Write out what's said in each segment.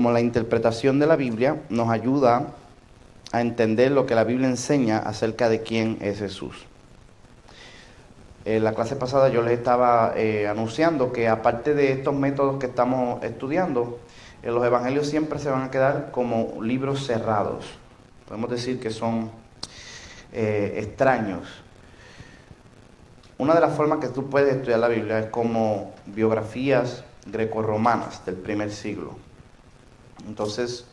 como la interpretación de la Biblia nos ayuda a entender lo que la Biblia enseña acerca de quién es Jesús. En la clase pasada yo les estaba anunciando que aparte de estos métodos que estamos estudiando, los evangelios siempre se van a quedar como libros cerrados. Podemos decir que son extraños. Una de las formas que tú puedes estudiar la Biblia es como biografías grecorromanas del primer siglo. Entonces,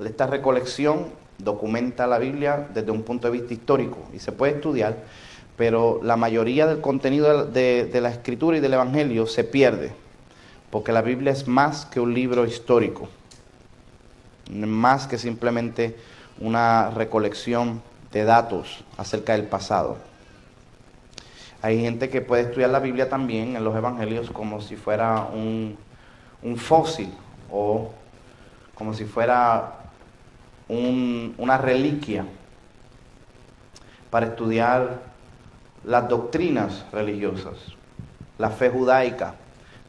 esta recolección documenta la Biblia desde un punto de vista histórico y se puede estudiar, pero la mayoría del contenido de la Escritura y del Evangelio se pierde, porque la Biblia es más que un libro histórico, más que simplemente una recolección de datos acerca del pasado. Hay gente que puede estudiar la Biblia también en los Evangelios como si fuera un fósil o como si fuera una reliquia para estudiar las doctrinas religiosas, la fe judaica,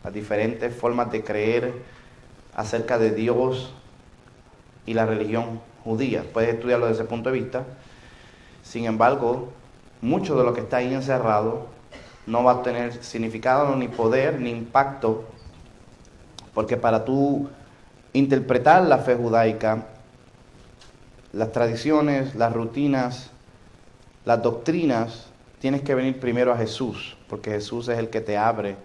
las diferentes formas de creer acerca de Dios y la religión judía. Puedes estudiarlo desde ese punto de vista. Sin embargo, mucho de lo que está ahí encerrado no va a tener significado, ni poder, ni impacto, porque para tú interpretar la fe judaica, las tradiciones, las rutinas, las doctrinas, tienes que venir primero a Jesús, porque Jesús es el que te abre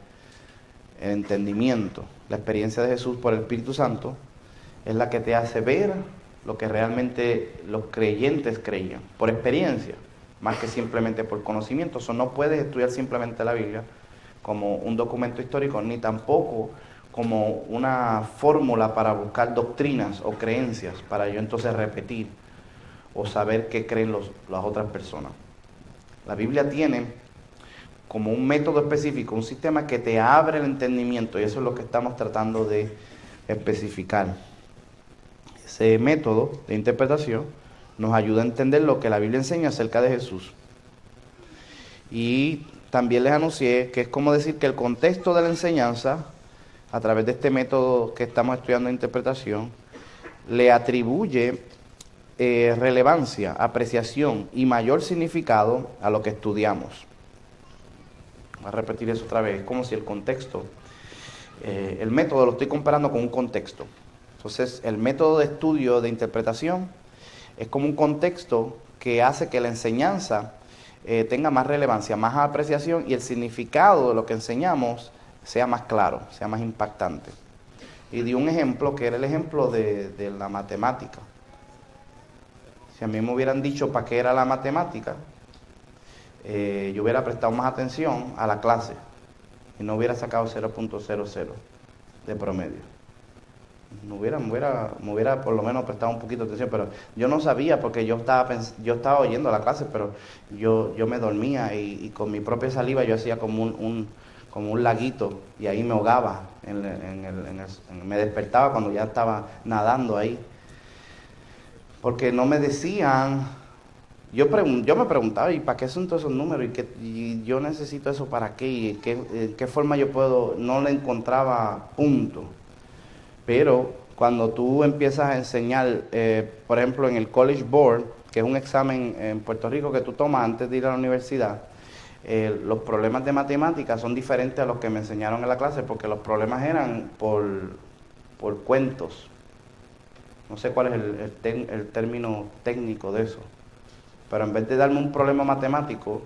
el entendimiento. La experiencia de Jesús por el Espíritu Santo es la que te hace ver lo que realmente los creyentes creían, por experiencia, más que simplemente por conocimiento. Eso no puedes estudiar simplemente la Biblia como un documento histórico, ni tampoco como una fórmula para buscar doctrinas o creencias, para yo entonces repetir o saber qué creen las otras personas. La Biblia tiene como un método específico, un sistema que te abre el entendimiento, y eso es lo que estamos tratando de especificar. Ese método de interpretación nos ayuda a entender lo que la Biblia enseña acerca de Jesús. Y también les anuncié que es como decir que el contexto de la enseñanza, a través de este método que estamos estudiando de interpretación, le atribuye relevancia, apreciación y mayor significado a lo que estudiamos. Voy a repetir eso otra vez. Es como si el contexto, el método lo estoy comparando con un contexto. Entonces, el método de estudio de interpretación es como un contexto que hace que la enseñanza tenga más relevancia, más apreciación, y el significado de lo que enseñamos sea más claro, sea más impactante. Y di un ejemplo que era el ejemplo de la matemática. Si a mí me hubieran dicho para qué era la matemática, yo hubiera prestado más atención a la clase y no hubiera sacado 0.00 de promedio. Me hubiera por lo menos prestado un poquito de atención, pero yo no sabía, porque yo estaba oyendo la clase, pero yo me dormía y con mi propia saliva yo hacía como un laguito, y ahí me ahogaba, me despertaba cuando ya estaba nadando ahí. Porque no me decían, yo me preguntaba, ¿y para qué son todos esos números? ¿Y yo necesito eso para qué? ¿Y qué forma yo puedo? No le encontraba punto. Pero cuando tú empiezas a enseñar, por ejemplo, en el College Board, que es un examen en Puerto Rico que tú tomas antes de ir a la universidad, los problemas de matemáticas son diferentes a los que me enseñaron en la clase, porque los problemas eran por cuentos. No sé cuál es el término técnico de eso. Pero en vez de darme un problema matemático,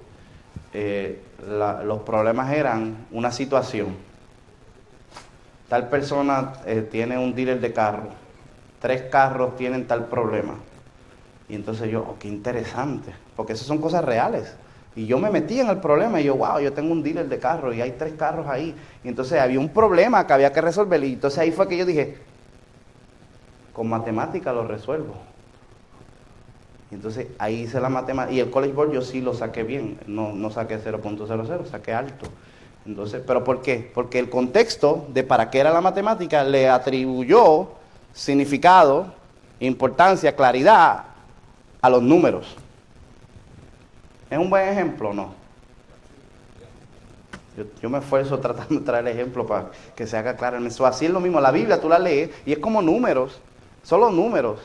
los problemas eran una situación. Tal persona tiene un dealer de carro. 3 carros tienen tal problema. Y entonces yo, qué interesante. Porque esas son cosas reales. Y yo me metí en el problema y yo, wow, yo tengo un dealer de carro y hay 3 carros ahí. Y entonces había un problema que había que resolver. Y entonces ahí fue que yo dije, con matemática lo resuelvo. Y entonces ahí hice la matemática. Y el College Board yo sí lo saqué bien. No saqué 0.00, saqué alto. Entonces, ¿pero por qué? Porque el contexto de para qué era la matemática le atribuyó significado, importancia, claridad a los números. ¿Es un buen ejemplo o no? Yo me esfuerzo tratando de traer ejemplos para que se haga claro. Así es lo mismo, la Biblia tú la lees y es como números, solo números.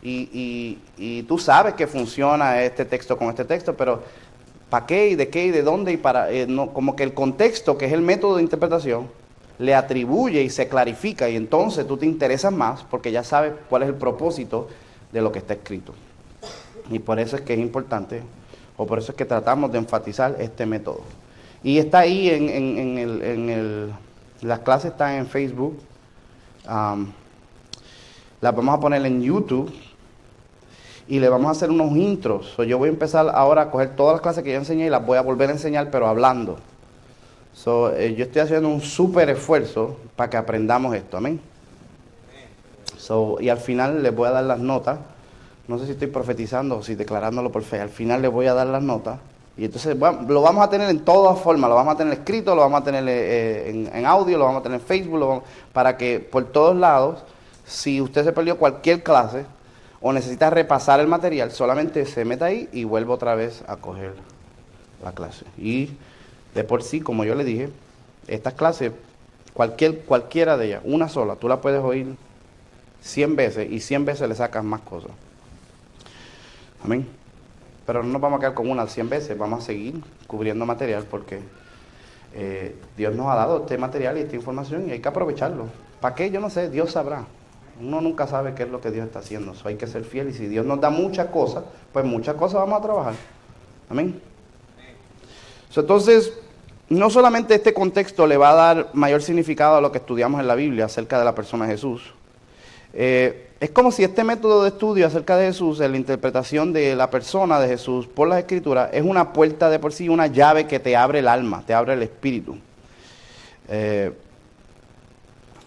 Y tú sabes que funciona este texto con este texto, pero ¿para qué y de qué y de dónde? Y para no, como que el contexto, que es el método de interpretación, le atribuye y se clarifica, y entonces tú te interesas más porque ya sabes cuál es el propósito de lo que está escrito. Y por eso es que es importante, o por eso es que tratamos de enfatizar este método. Y está ahí las clases están en Facebook, las vamos a poner en YouTube, y le vamos a hacer unos intros. Yo voy a empezar ahora a coger todas las clases que yo enseñé y las voy a volver a enseñar, pero hablando. Yo estoy haciendo un súper esfuerzo para que aprendamos esto, amén. Y al final les voy a dar las notas. No sé si estoy profetizando o si declarándolo por fe. Al final les voy a dar las notas. Y entonces lo vamos a tener en todas formas. Lo vamos a tener escrito, lo vamos a tener en audio, lo vamos a tener en Facebook, para que por todos lados, si usted se perdió cualquier clase o necesita repasar el material, solamente se meta ahí y vuelve otra vez a coger la clase. Y de por sí, como yo le dije, estas clases, cualquiera de ellas, una sola, tú la puedes oír 100 veces y 100 veces le sacas más cosas. Amén. Pero no nos vamos a quedar con una 100 veces, vamos a seguir cubriendo material porque Dios nos ha dado este material y esta información y hay que aprovecharlo. ¿Para qué? Yo no sé, Dios sabrá. Uno nunca sabe qué es lo que Dios está haciendo. Hay que ser fiel y si Dios nos da muchas cosas, pues muchas cosas vamos a trabajar. Amén. Entonces, no solamente este contexto le va a dar mayor significado a lo que estudiamos en la Biblia acerca de la persona de Jesús. Es como si este método de estudio acerca de Jesús, en la interpretación de la persona de Jesús por las Escrituras, es una puerta de por sí, una llave que te abre el alma, te abre el espíritu.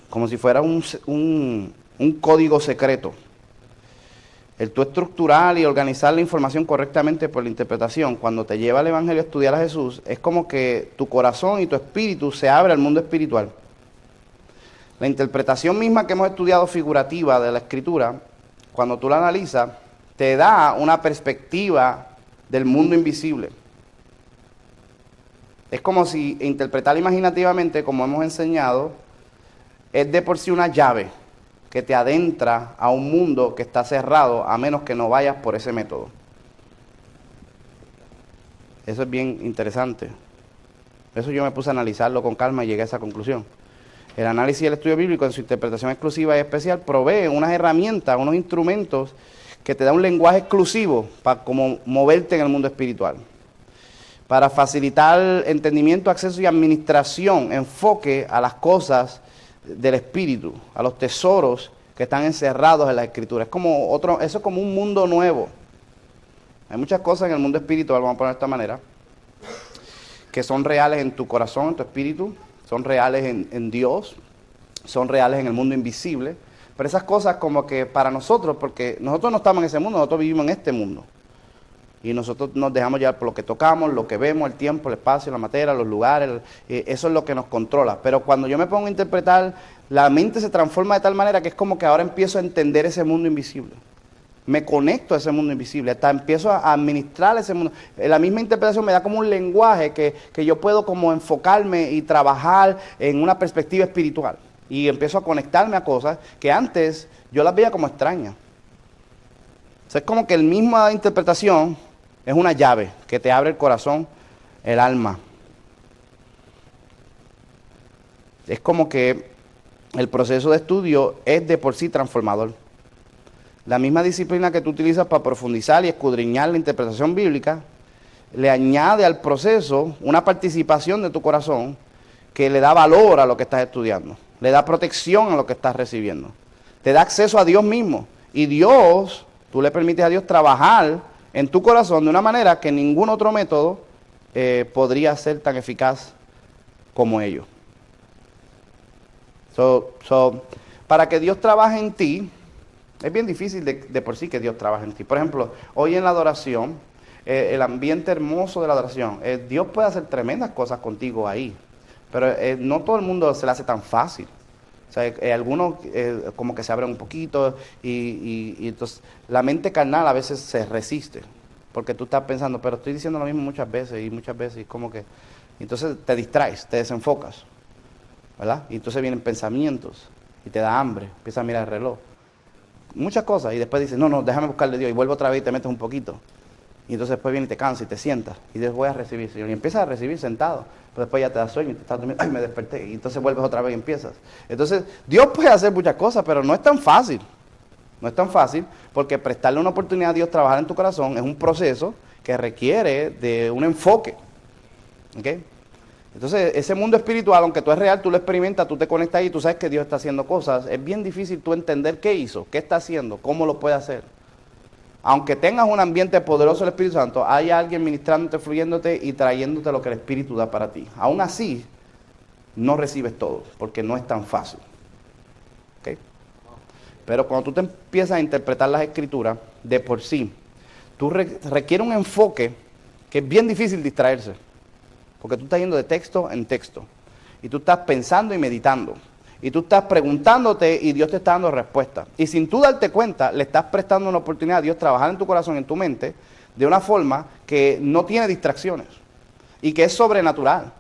Como si fuera un código secreto. El tú estructurar y organizar la información correctamente por la interpretación, cuando te lleva el Evangelio a estudiar a Jesús, es como que tu corazón y tu espíritu se abre al mundo espiritual. La interpretación misma que hemos estudiado figurativa de la Escritura, cuando tú la analizas, te da una perspectiva del mundo invisible. Es como si interpretar imaginativamente, como hemos enseñado, es de por sí una llave que te adentra a un mundo que está cerrado a menos que no vayas por ese método. Eso es bien interesante. Eso yo me puse a analizarlo con calma y llegué a esa conclusión. El análisis y el estudio bíblico en su interpretación exclusiva y especial provee unas herramientas, unos instrumentos que te da un lenguaje exclusivo para como moverte en el mundo espiritual. Para facilitar entendimiento, acceso y administración, enfoque a las cosas del espíritu, a los tesoros que están encerrados en la Escritura. Eso es como un mundo nuevo. Hay muchas cosas en el mundo espiritual, vamos a poner de esta manera, que son reales en tu corazón, en tu espíritu, son reales en Dios, son reales en el mundo invisible, pero esas cosas como que para nosotros, porque nosotros no estamos en ese mundo, nosotros vivimos en este mundo. Y nosotros nos dejamos llevar por lo que tocamos, lo que vemos, el tiempo, el espacio, la materia, los lugares, eso es lo que nos controla. Pero cuando yo me pongo a interpretar, la mente se transforma de tal manera que es como que ahora empiezo a entender ese mundo invisible. Me conecto a ese mundo invisible, hasta empiezo a administrar ese mundo. La misma interpretación me da como un lenguaje que yo puedo como enfocarme y trabajar en una perspectiva espiritual. Y empiezo a conectarme a cosas que antes yo las veía como extrañas. O sea, es como que la misma interpretación es una llave que te abre el corazón, el alma. Es como que el proceso de estudio es de por sí transformador. La misma disciplina que tú utilizas para profundizar y escudriñar la interpretación bíblica, le añade al proceso una participación de tu corazón que le da valor a lo que estás estudiando, le da protección a lo que estás recibiendo, te da acceso a Dios mismo. Y Dios, tú le permites a Dios trabajar en tu corazón de una manera que ningún otro método podría ser tan eficaz como ellos. Para que Dios trabaje en ti, es bien difícil de por sí que Dios trabaje en ti. Por ejemplo, hoy en la adoración, el ambiente hermoso de la adoración, Dios puede hacer tremendas cosas contigo ahí, pero no todo el mundo se le hace tan fácil. O sea, algunos como que se abren un poquito y entonces la mente carnal a veces se resiste, porque tú estás pensando, pero estoy diciendo lo mismo muchas veces y como que Entonces te distraes, te desenfocas, ¿verdad? Y entonces vienen pensamientos y te da hambre, empiezas a mirar el reloj. Muchas cosas y después dices, no, déjame buscarle a Dios y vuelvo otra vez y te metes un poquito. Y entonces después viene y te cansas y te sientas y después voy a recibir, Señor. Y empiezas a recibir sentado, pero después ya te da sueño y te estás durmiendo, ay, me desperté. Y entonces vuelves otra vez y empiezas. Entonces Dios puede hacer muchas cosas, pero no es tan fácil. No es tan fácil porque prestarle una oportunidad a Dios trabajar en tu corazón es un proceso que requiere de un enfoque. ¿Ok? Entonces, ese mundo espiritual, aunque tú es real, tú lo experimentas, tú te conectas ahí y tú sabes que Dios está haciendo cosas. Es bien difícil tú entender qué hizo, qué está haciendo, cómo lo puede hacer. Aunque tengas un ambiente poderoso del Espíritu Santo, hay alguien ministrándote, fluyéndote y trayéndote lo que el Espíritu da para ti. Aún así, no recibes todo, porque no es tan fácil. ¿Ok? Pero cuando tú te empiezas a interpretar las Escrituras, de por sí, tú requiere un enfoque que es bien difícil distraerse. Porque tú estás yendo de texto en texto. Y tú estás pensando y meditando. Y tú estás preguntándote y Dios te está dando respuestas. Y sin tú darte cuenta, le estás prestando una oportunidad a Dios trabajar en tu corazón, en tu mente, de una forma que no tiene distracciones. Y que es sobrenatural.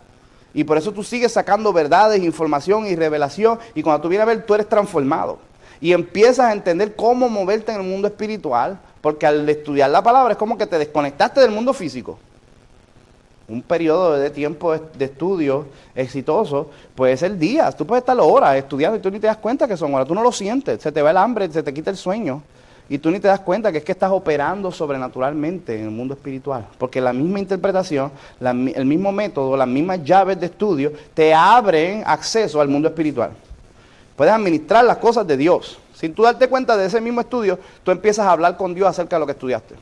Y por eso tú sigues sacando verdades, información y revelación. Y cuando tú vienes a ver, tú eres transformado. Y empiezas a entender cómo moverte en el mundo espiritual. Porque al estudiar la palabra es como que te desconectaste del mundo físico. Un periodo de tiempo de estudio exitoso puede ser días. Tú puedes estar horas estudiando y tú ni te das cuenta que son horas. Tú no lo sientes. Se te va el hambre, se te quita el sueño. Y tú ni te das cuenta que es que estás operando sobrenaturalmente en el mundo espiritual. Porque la misma interpretación, el mismo método, las mismas llaves de estudio te abren acceso al mundo espiritual. Puedes administrar las cosas de Dios. Sin tú darte cuenta de ese mismo estudio, tú empiezas a hablar con Dios acerca de lo que estudiaste.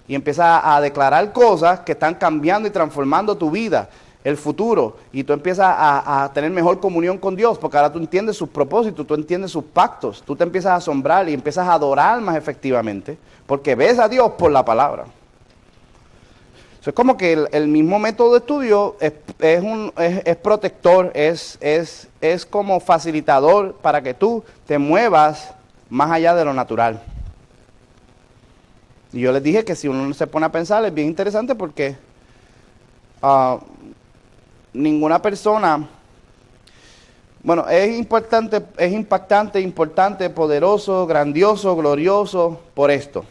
Y empiezas a declarar cosas que están cambiando y transformando tu vida, el futuro. Y tú empiezas a tener mejor comunión con Dios, porque ahora tú entiendes sus propósitos, tú entiendes sus pactos. Tú te empiezas a asombrar y empiezas a adorar más efectivamente, porque ves a Dios por la palabra. Eso es como que el mismo método de estudio es protector, es como facilitador para que tú te muevas más allá de lo natural. Y yo les dije que si uno se pone a pensar es bien interesante porque ninguna persona, bueno, es impactante, importante, poderoso, grandioso, glorioso por esto.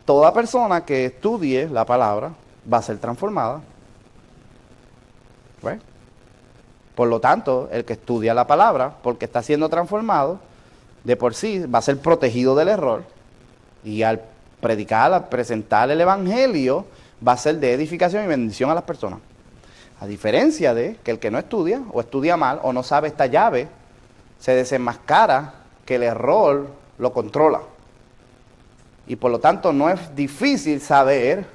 Toda persona que estudie la palabra va a ser transformada. ¿Right? Por lo tanto, el que estudia la palabra, porque está siendo transformado, de por sí va a ser protegido del error. Y al predicar, al presentar el evangelio, va a ser de edificación y bendición a las personas. A diferencia de que el que no estudia, o estudia mal, o no sabe esta llave, se desenmascara que el error lo controla. Y por lo tanto no es difícil saber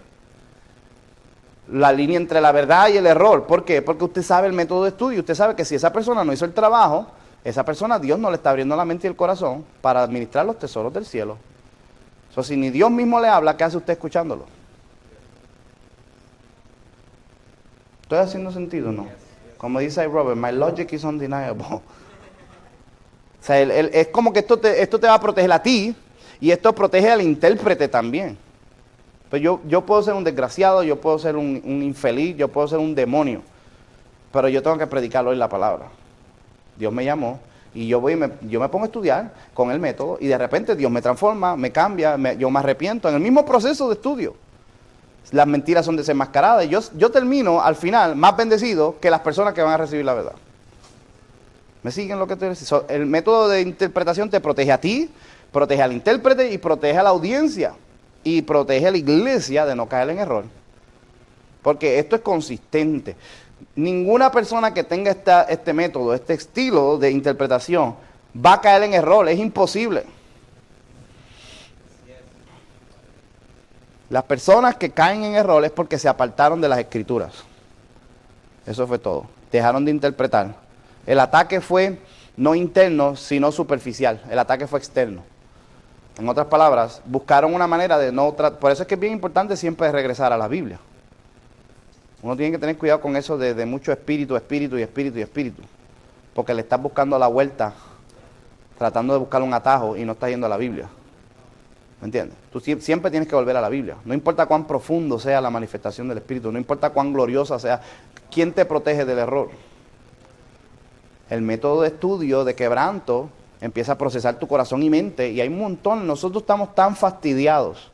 la línea entre la verdad y el error. ¿Por qué? Porque usted sabe el método de estudio. Usted sabe que si esa persona no hizo el trabajo, esa persona, Dios no le está abriendo la mente y el corazón para administrar los tesoros del cielo. So, si ni Dios mismo le habla, ¿qué hace usted escuchándolo? ¿Estoy haciendo sentido o no? Como dice Robert, my logic is undeniable. O sea, es como que esto te va a proteger a ti y esto protege al intérprete también. Pues yo puedo ser un desgraciado, yo puedo ser un infeliz, yo puedo ser un demonio, pero yo tengo que predicar hoy la palabra. Dios me llamó. Y yo me pongo a estudiar con el método y de repente Dios me transforma, me cambia, yo me arrepiento en el mismo proceso de estudio. Las mentiras son desenmascaradas y yo termino al final más bendecido que las personas que van a recibir la verdad. ¿Me siguen lo que te digo? El método de interpretación te protege a ti, protege al intérprete y protege a la audiencia y protege a la iglesia de no caer en error. Porque esto es consistente. Ninguna persona que tenga este método, este estilo de interpretación, va a caer en error, es imposible. Las personas que caen en error es porque se apartaron de las escrituras. Eso fue todo. Dejaron de interpretar. El ataque fue no interno, sino superficial. El ataque fue externo. En otras palabras, buscaron una manera de no tratar. Por eso es que es bien importante siempre regresar a la Biblia. Uno tiene que tener cuidado con eso de mucho espíritu. Porque le estás buscando la vuelta, tratando de buscar un atajo y no estás yendo a la Biblia. ¿Me entiendes? Tú siempre tienes que volver a la Biblia. No importa cuán profundo sea la manifestación del Espíritu, no importa cuán gloriosa sea. ¿Quién te protege del error? El método de estudio, de quebranto, empieza a procesar tu corazón y mente. Y hay un montón. Nosotros estamos tan fastidiados.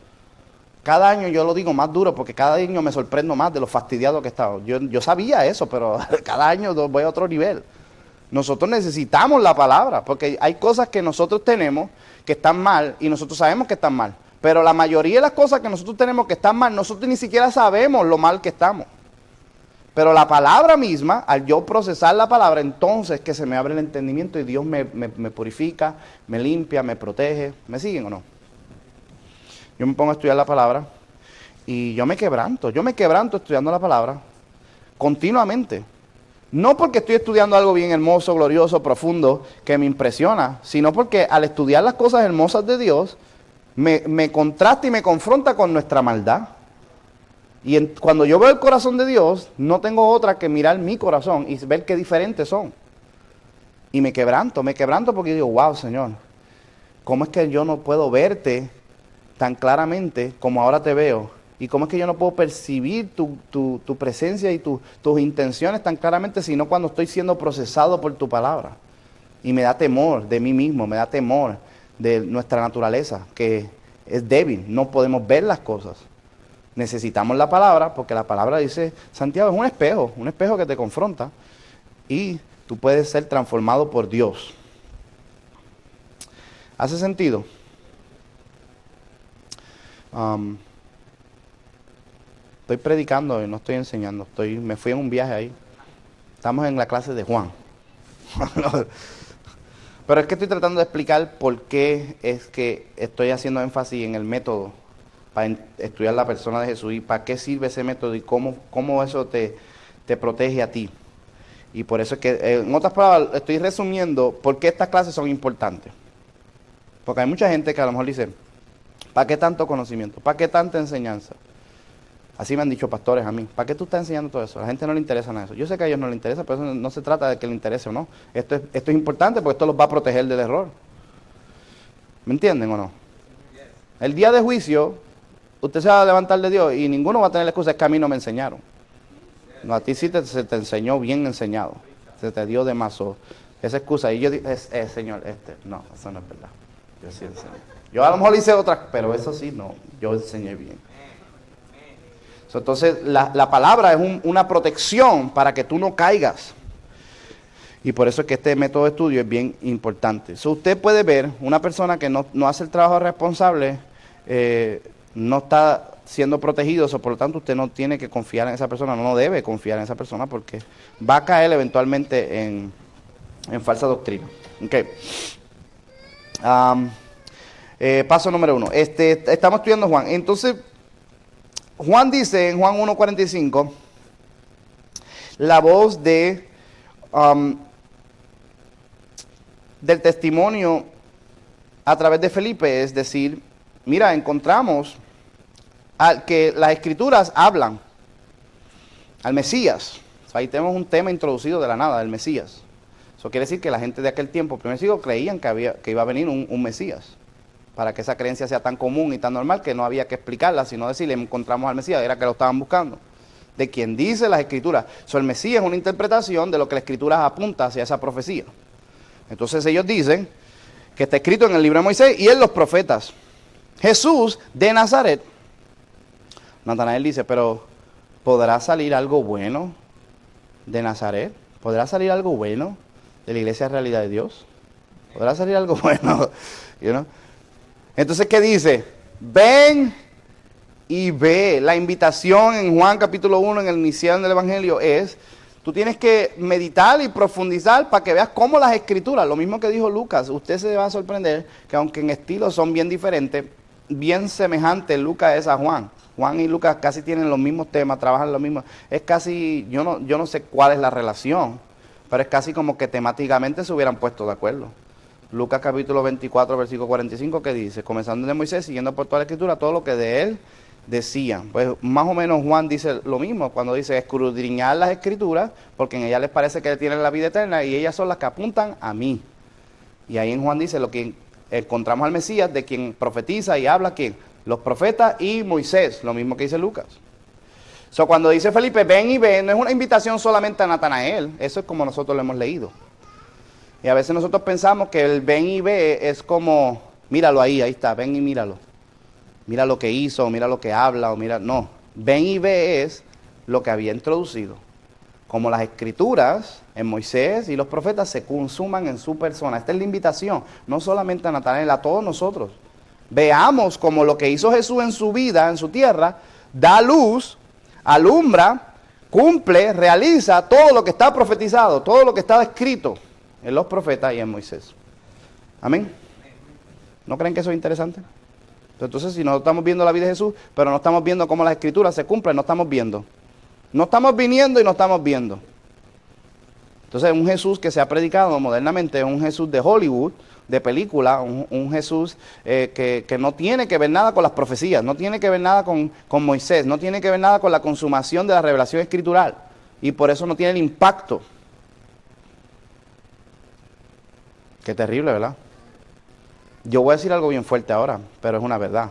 Cada año yo lo digo más duro porque cada año me sorprendo más de lo fastidiado que he estado. Yo sabía eso, pero cada año voy a otro nivel. Nosotros necesitamos la palabra porque hay cosas que nosotros tenemos que están mal y nosotros sabemos que están mal. Pero la mayoría de las cosas que nosotros tenemos que están mal, nosotros ni siquiera sabemos lo mal que estamos. Pero la palabra misma, al yo procesar la palabra, entonces que se me abre el entendimiento y Dios me purifica, me limpia, me protege. ¿Me siguen o no? Yo me pongo a estudiar la palabra y yo me quebranto estudiando la palabra continuamente. No porque estoy estudiando algo bien hermoso, glorioso, profundo, que me impresiona, sino porque al estudiar las cosas hermosas de Dios, me contrasta y me confronta con nuestra maldad. Y cuando yo veo el corazón de Dios, no tengo otra que mirar mi corazón y ver qué diferentes son. Y me quebranto porque digo, wow, Señor, ¿cómo es que yo no puedo verte tan claramente como ahora te veo? ¿Y cómo es que yo no puedo percibir tu presencia y tus intenciones tan claramente, sino cuando estoy siendo procesado por tu palabra? Y me da temor de mí mismo, me da temor de nuestra naturaleza, que es débil, no podemos ver las cosas. Necesitamos la palabra, porque la palabra dice, Santiago, es un espejo que te confronta, y tú puedes ser transformado por Dios. ¿Hace sentido? Estoy predicando y no estoy enseñando. Me fui en un viaje ahí. Estamos en la clase de Juan. Pero es que estoy tratando de explicar por qué es que estoy haciendo énfasis en el método para estudiar la persona de Jesús y para qué sirve ese método y cómo eso te protege a ti. Y por eso es que, en otras palabras, estoy resumiendo por qué estas clases son importantes. Porque hay mucha gente que a lo mejor dice, ¿para qué tanto conocimiento? ¿Para qué tanta enseñanza? Así me han dicho pastores a mí. ¿Para qué tú estás enseñando todo eso? A la gente no le interesa nada de eso. Yo sé que a ellos no les interesa, pero eso no se trata de que les interese o no. Esto es importante porque esto los va a proteger del error. ¿Me entienden o no? El día de juicio, usted se va a levantar de Dios y ninguno va a tener la excusa, es que a mí no me enseñaron. No, a ti sí se te enseñó bien enseñado. Se te dio de más. Esa excusa. Y yo digo, Señor, no, eso no es verdad. Yo sí enseñé. Yo a lo mejor hice otras, pero eso sí, no. Yo enseñé bien. Entonces, la palabra es una protección para que tú no caigas. Y por eso es que este método de estudio es bien importante. Usted puede ver, una persona que no hace el trabajo responsable, no está siendo protegido, por lo tanto usted no tiene que confiar en esa persona, no debe confiar en esa persona porque va a caer eventualmente en falsa doctrina. Okay. Paso número 1. Estamos estudiando Juan. Entonces, Juan dice en Juan 1:45, la voz del testimonio a través de Felipe, es decir, mira, encontramos que las escrituras hablan al Mesías. Ahí tenemos un tema introducido de la nada, del Mesías. Eso quiere decir que la gente de aquel tiempo, primer siglo, creían que iba a venir un Mesías. Para que esa creencia sea tan común y tan normal que no había que explicarla, sino decirle, encontramos al Mesías, era que lo estaban buscando. De quien dice las escrituras. El Mesías es una interpretación de lo que la escritura apunta hacia esa profecía. Entonces ellos dicen que está escrito en el libro de Moisés y en los profetas. Jesús de Nazaret. Natanael dice, pero ¿podrá salir algo bueno de Nazaret? ¿Podrá salir algo bueno de la Iglesia Realidad de Dios? ¿Podrá salir algo bueno? You know? Entonces, ¿qué dice? Ven y ve. La invitación en Juan capítulo 1, en el inicial del Evangelio, es, tú tienes que meditar y profundizar para que veas cómo las escrituras, lo mismo que dijo Lucas, usted se va a sorprender que aunque en estilo son bien diferentes, bien semejantes Lucas es a Juan. Juan y Lucas casi tienen los mismos temas, trabajan lo mismo. Es casi, yo no sé cuál es la relación, pero es casi como que temáticamente se hubieran puesto de acuerdo. Lucas capítulo 24, versículo 45, que dice, comenzando de Moisés, siguiendo por toda la escritura, todo lo que de él decían. Pues más o menos Juan dice lo mismo, cuando dice escudriñar las escrituras, porque en ellas les parece que tienen la vida eterna, y ellas son las que apuntan a mí. Y ahí en Juan dice, lo que encontramos al Mesías, de quien profetiza y habla, ¿quién? Los profetas y Moisés, lo mismo que dice Lucas. So, cuando dice Felipe, ven y ve, no es una invitación solamente a Natanael, eso es como nosotros lo hemos leído. Y a veces nosotros pensamos que el ven y ve es como, míralo ahí está, ven y míralo. Mira lo que hizo, mira lo que habla, o mira, no. Ven y ve es lo que había introducido. Como las escrituras en Moisés y los profetas se consuman en su persona. Esta es la invitación, no solamente a Natanael, a todos nosotros. Veamos como lo que hizo Jesús en su vida, en su tierra, da luz, alumbra, cumple, realiza todo lo que está profetizado, todo lo que está escrito en los profetas y en Moisés. Amén. ¿No creen que eso es interesante? Entonces, si no estamos viendo la vida de Jesús, pero no estamos viendo cómo las escrituras se cumplen, no estamos viendo. No estamos viniendo y no estamos viendo. Entonces, un Jesús que se ha predicado modernamente es un Jesús de Hollywood, de película, un Jesús que no tiene que ver nada con las profecías, no tiene que ver nada con Moisés, no tiene que ver nada con la consumación de la revelación escritural. Y por eso no tiene el impacto. Qué terrible, ¿verdad? Yo voy a decir algo bien fuerte ahora, pero es una verdad.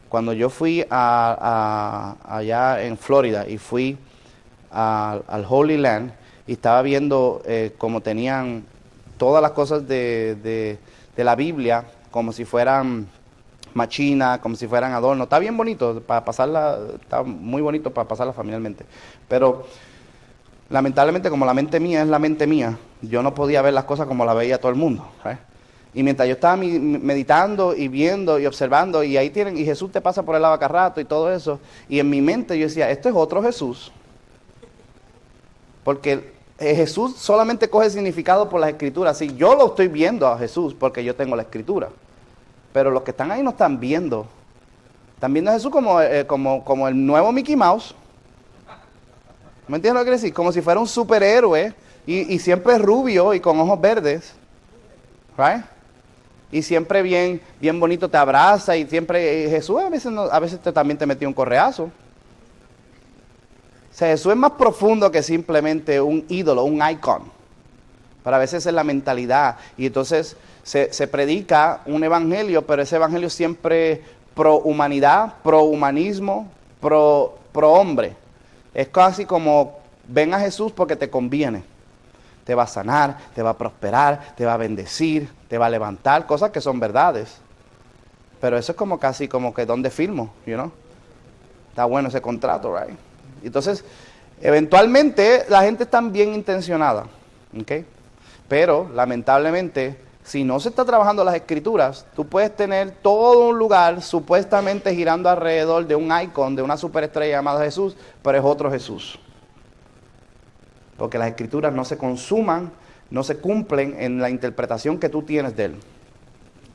Cuando yo fui allá en Florida y fui al Holy Land y estaba viendo cómo tenían todas las cosas de la Biblia como si fueran machinas, como si fueran adornos. Está bien bonito, para pasarla, está muy bonito para pasarla familiarmente. Pero lamentablemente, como la mente mía es la mente mía, yo no podía ver las cosas como la veía todo el mundo, ¿sabes? Y mientras yo estaba meditando y viendo y observando, y ahí tienen, y Jesús te pasa por el lado cada rato y todo eso, y en mi mente yo decía, esto es otro Jesús. Porque Jesús solamente coge significado por las escrituras. Sí, yo lo estoy viendo a Jesús porque yo tengo la escritura. Pero los que están ahí no están viendo. Están viendo a Jesús como el nuevo Mickey Mouse. ¿Me entiendes lo que quiero decir? Como si fuera un superhéroe y siempre rubio y con ojos verdes. ¿Right? Y siempre bien bonito te abraza y siempre Jesús a veces también te metió un correazo. O sea, Jesús es más profundo que simplemente un ídolo, un icon. Pero a veces es la mentalidad. Y entonces se predica un evangelio, pero ese evangelio siempre pro humanidad, pro humanismo, pro hombre. Es casi como ven a Jesús porque te conviene. Te va a sanar, te va a prosperar, te va a bendecir, te va a levantar, cosas que son verdades. Pero eso es como casi como que ¿dónde firmo? You know? Está bueno ese contrato, right? Entonces, eventualmente la gente está bien intencionada, ¿ok? Pero, lamentablemente, si no se está trabajando las escrituras, tú puedes tener todo un lugar supuestamente girando alrededor de un icon, de una superestrella llamada Jesús, pero es otro Jesús. Porque las escrituras no se consuman, no se cumplen en la interpretación que tú tienes de él.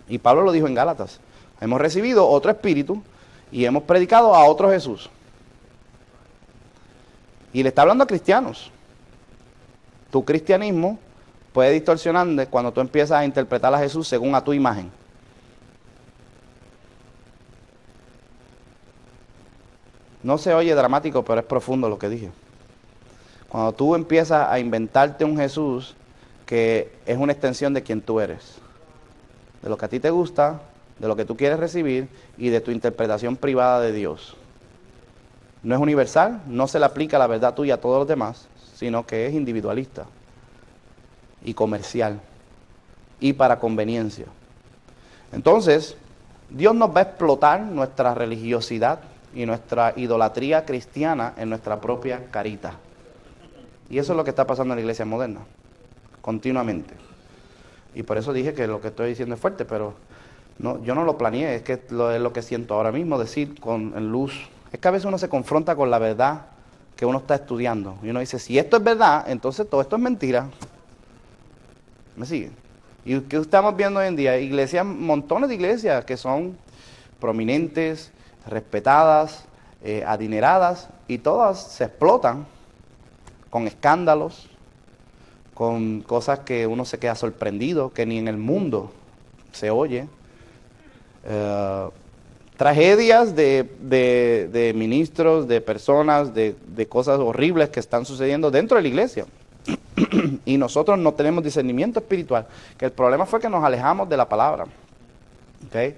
Y Pablo lo dijo en Gálatas. Hemos recibido otro espíritu y hemos predicado a otro Jesús. Y le está hablando a cristianos. Tu cristianismo puede distorsionarte cuando tú empiezas a interpretar a Jesús según a tu imagen. No se oye dramático, pero es profundo lo que dije. Cuando tú empiezas a inventarte un Jesús que es una extensión de quien tú eres, de lo que a ti te gusta, de lo que tú quieres recibir y de tu interpretación privada de Dios. No es universal, no se le aplica la verdad tuya a todos los demás, sino que es individualista y comercial y para conveniencia. Entonces, Dios nos va a explotar nuestra religiosidad y nuestra idolatría cristiana en nuestra propia carita. Y eso es lo que está pasando en la iglesia moderna, continuamente. Y por eso dije que lo que estoy diciendo es fuerte, pero no, yo no lo planeé, es que es lo que siento ahora mismo, decir en luz. Es que a veces uno se confronta con la verdad que uno está estudiando. Y uno dice, si esto es verdad, entonces todo esto es mentira. ¿Me siguen? ¿Y qué estamos viendo hoy en día? Iglesias, montones de iglesias que son prominentes, respetadas, adineradas, y todas se explotan con escándalos, con cosas que uno se queda sorprendido, que ni en el mundo se oye. Tragedias de ministros, de personas, de cosas horribles que están sucediendo dentro de la iglesia. Y nosotros no tenemos discernimiento espiritual, que el problema fue que nos alejamos de la palabra. ¿Ok?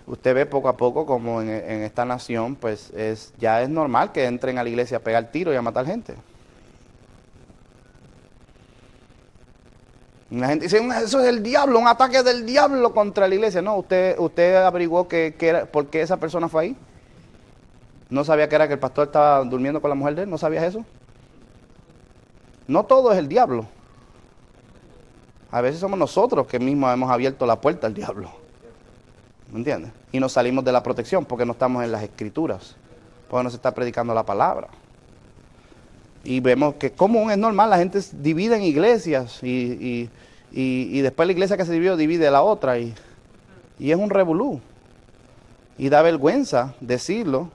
Usted ve poco a poco como en esta nación, pues ya es normal que entren a la iglesia a pegar tiro y a matar gente. Y la gente dice, eso es el diablo, un ataque del diablo contra la iglesia. No, usted averiguó por qué esa persona fue ahí. ¿No sabía que era que el pastor estaba durmiendo con la mujer de él? ¿No sabías eso? No todo es el diablo. A veces somos nosotros que mismos hemos abierto la puerta al diablo. ¿Me entiendes? Y nos salimos de la protección porque no estamos en las escrituras. Porque no se está predicando la palabra. Y vemos que común es normal, la gente divide en iglesias y después la iglesia que se dividió divide la otra y es un revolú. Y da vergüenza decirlo.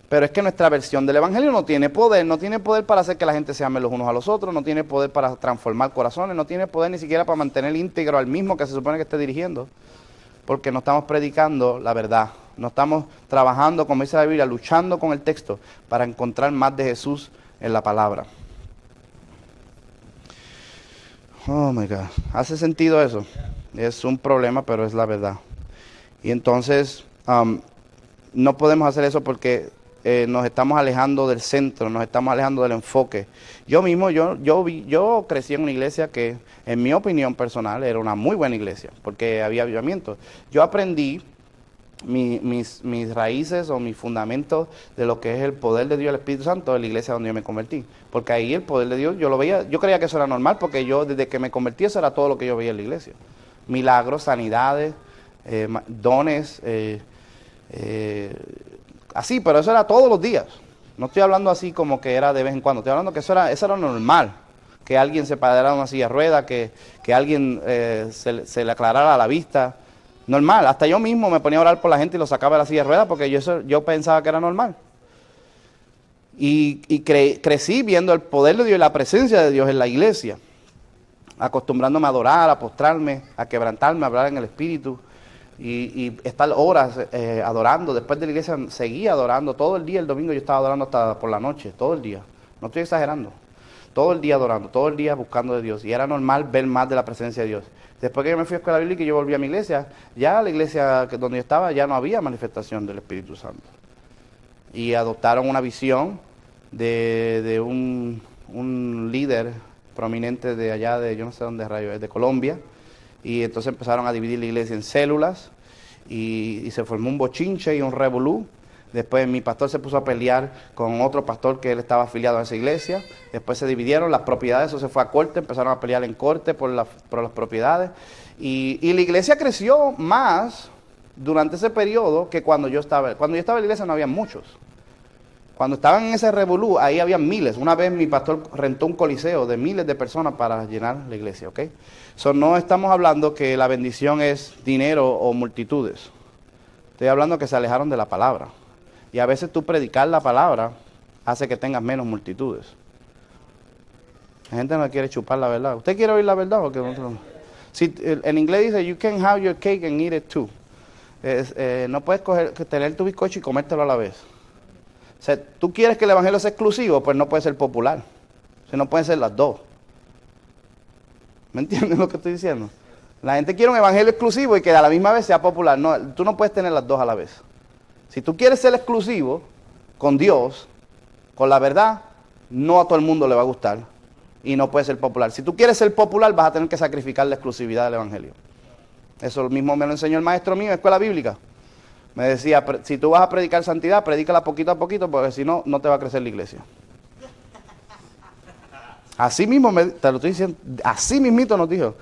Pero es que nuestra versión del evangelio no tiene poder para hacer que la gente se ame los unos a los otros, no tiene poder para transformar corazones, no tiene poder ni siquiera para mantener íntegro al mismo que se supone que esté dirigiendo, porque no estamos predicando la verdad, no estamos trabajando, como dice la Biblia, luchando con el texto para encontrar más de Jesús en la palabra. Oh my God, ¿hace sentido eso? Es un problema, pero es la verdad. Y entonces, no podemos hacer eso porque nos estamos alejando del centro, nos estamos alejando del enfoque. Yo mismo, yo crecí en una iglesia que, en mi opinión personal, era una muy buena iglesia, porque había avivamiento. Yo aprendí mis raíces o mis fundamentos de lo que es el poder de Dios, el Espíritu Santo, de la iglesia donde yo me convertí. Porque ahí el poder de Dios, yo lo veía, yo creía que eso era normal, porque yo desde que me convertí eso era todo lo que yo veía en la iglesia. Milagros, sanidades, dones, así, pero eso era todos los días. No estoy hablando así como que era de vez en cuando. Estoy hablando que eso era normal. Que alguien se parara en una silla de ruedas, que alguien se le aclarara la vista. Normal. Hasta yo mismo me ponía a orar por la gente y lo sacaba de la silla de ruedas porque yo pensaba que era normal. Y crecí viendo el poder de Dios y la presencia de Dios en la iglesia. Acostumbrándome a adorar, a postrarme, a quebrantarme, a hablar en el Espíritu. Y estar horas adorando. Después de la iglesia seguía adorando. Todo el día, el domingo yo estaba adorando hasta por la noche. Todo el día. No estoy exagerando. Todo el día adorando. Todo el día buscando de Dios. Y era normal ver más de la presencia de Dios. Después que yo me fui a escuela bíblica y yo volví a mi iglesia, ya la iglesia donde yo estaba ya no había manifestación del Espíritu Santo. Y adoptaron una visión de un líder prominente de allá, de yo no sé dónde rayo es, de Colombia. Y entonces empezaron a dividir la iglesia en células y se formó un bochinche y un revolú. Después mi pastor se puso a pelear con otro pastor que él estaba afiliado a esa iglesia. Después se dividieron las propiedades, eso se fue a corte, empezaron a pelear en corte por las propiedades. Y la iglesia creció más durante ese periodo que cuando yo estaba. Cuando yo estaba en la iglesia no había muchos. Cuando estaban en ese revolú, ahí había miles. Una vez mi pastor rentó un coliseo de miles de personas para llenar la iglesia, ¿ok? No estamos hablando que la bendición es dinero o multitudes. Estoy hablando que se alejaron de la palabra. Y a veces tú predicar la palabra hace que tengas menos multitudes. La gente no quiere chupar la verdad. ¿Usted quiere oír la verdad o qué? Si, en inglés dice, you can have your cake and eat it too. No puedes tener tu bizcocho y comértelo a la vez. O sea, tú quieres que el evangelio sea exclusivo, pues no puede ser popular. O sea, no pueden ser las dos. ¿Me entiendes lo que estoy diciendo? La gente quiere un evangelio exclusivo y que a la misma vez sea popular. No, tú no puedes tener las dos a la vez. Si tú quieres ser exclusivo con Dios, con la verdad, no a todo el mundo le va a gustar y no puede ser popular. Si tú quieres ser popular, vas a tener que sacrificar la exclusividad del evangelio. Eso mismo me lo enseñó el maestro mío en escuela bíblica. Me decía, si tú vas a predicar santidad, predícala poquito a poquito, porque si no, no te va a crecer la iglesia. Así mismo, te lo estoy diciendo, así mismito nos dijo.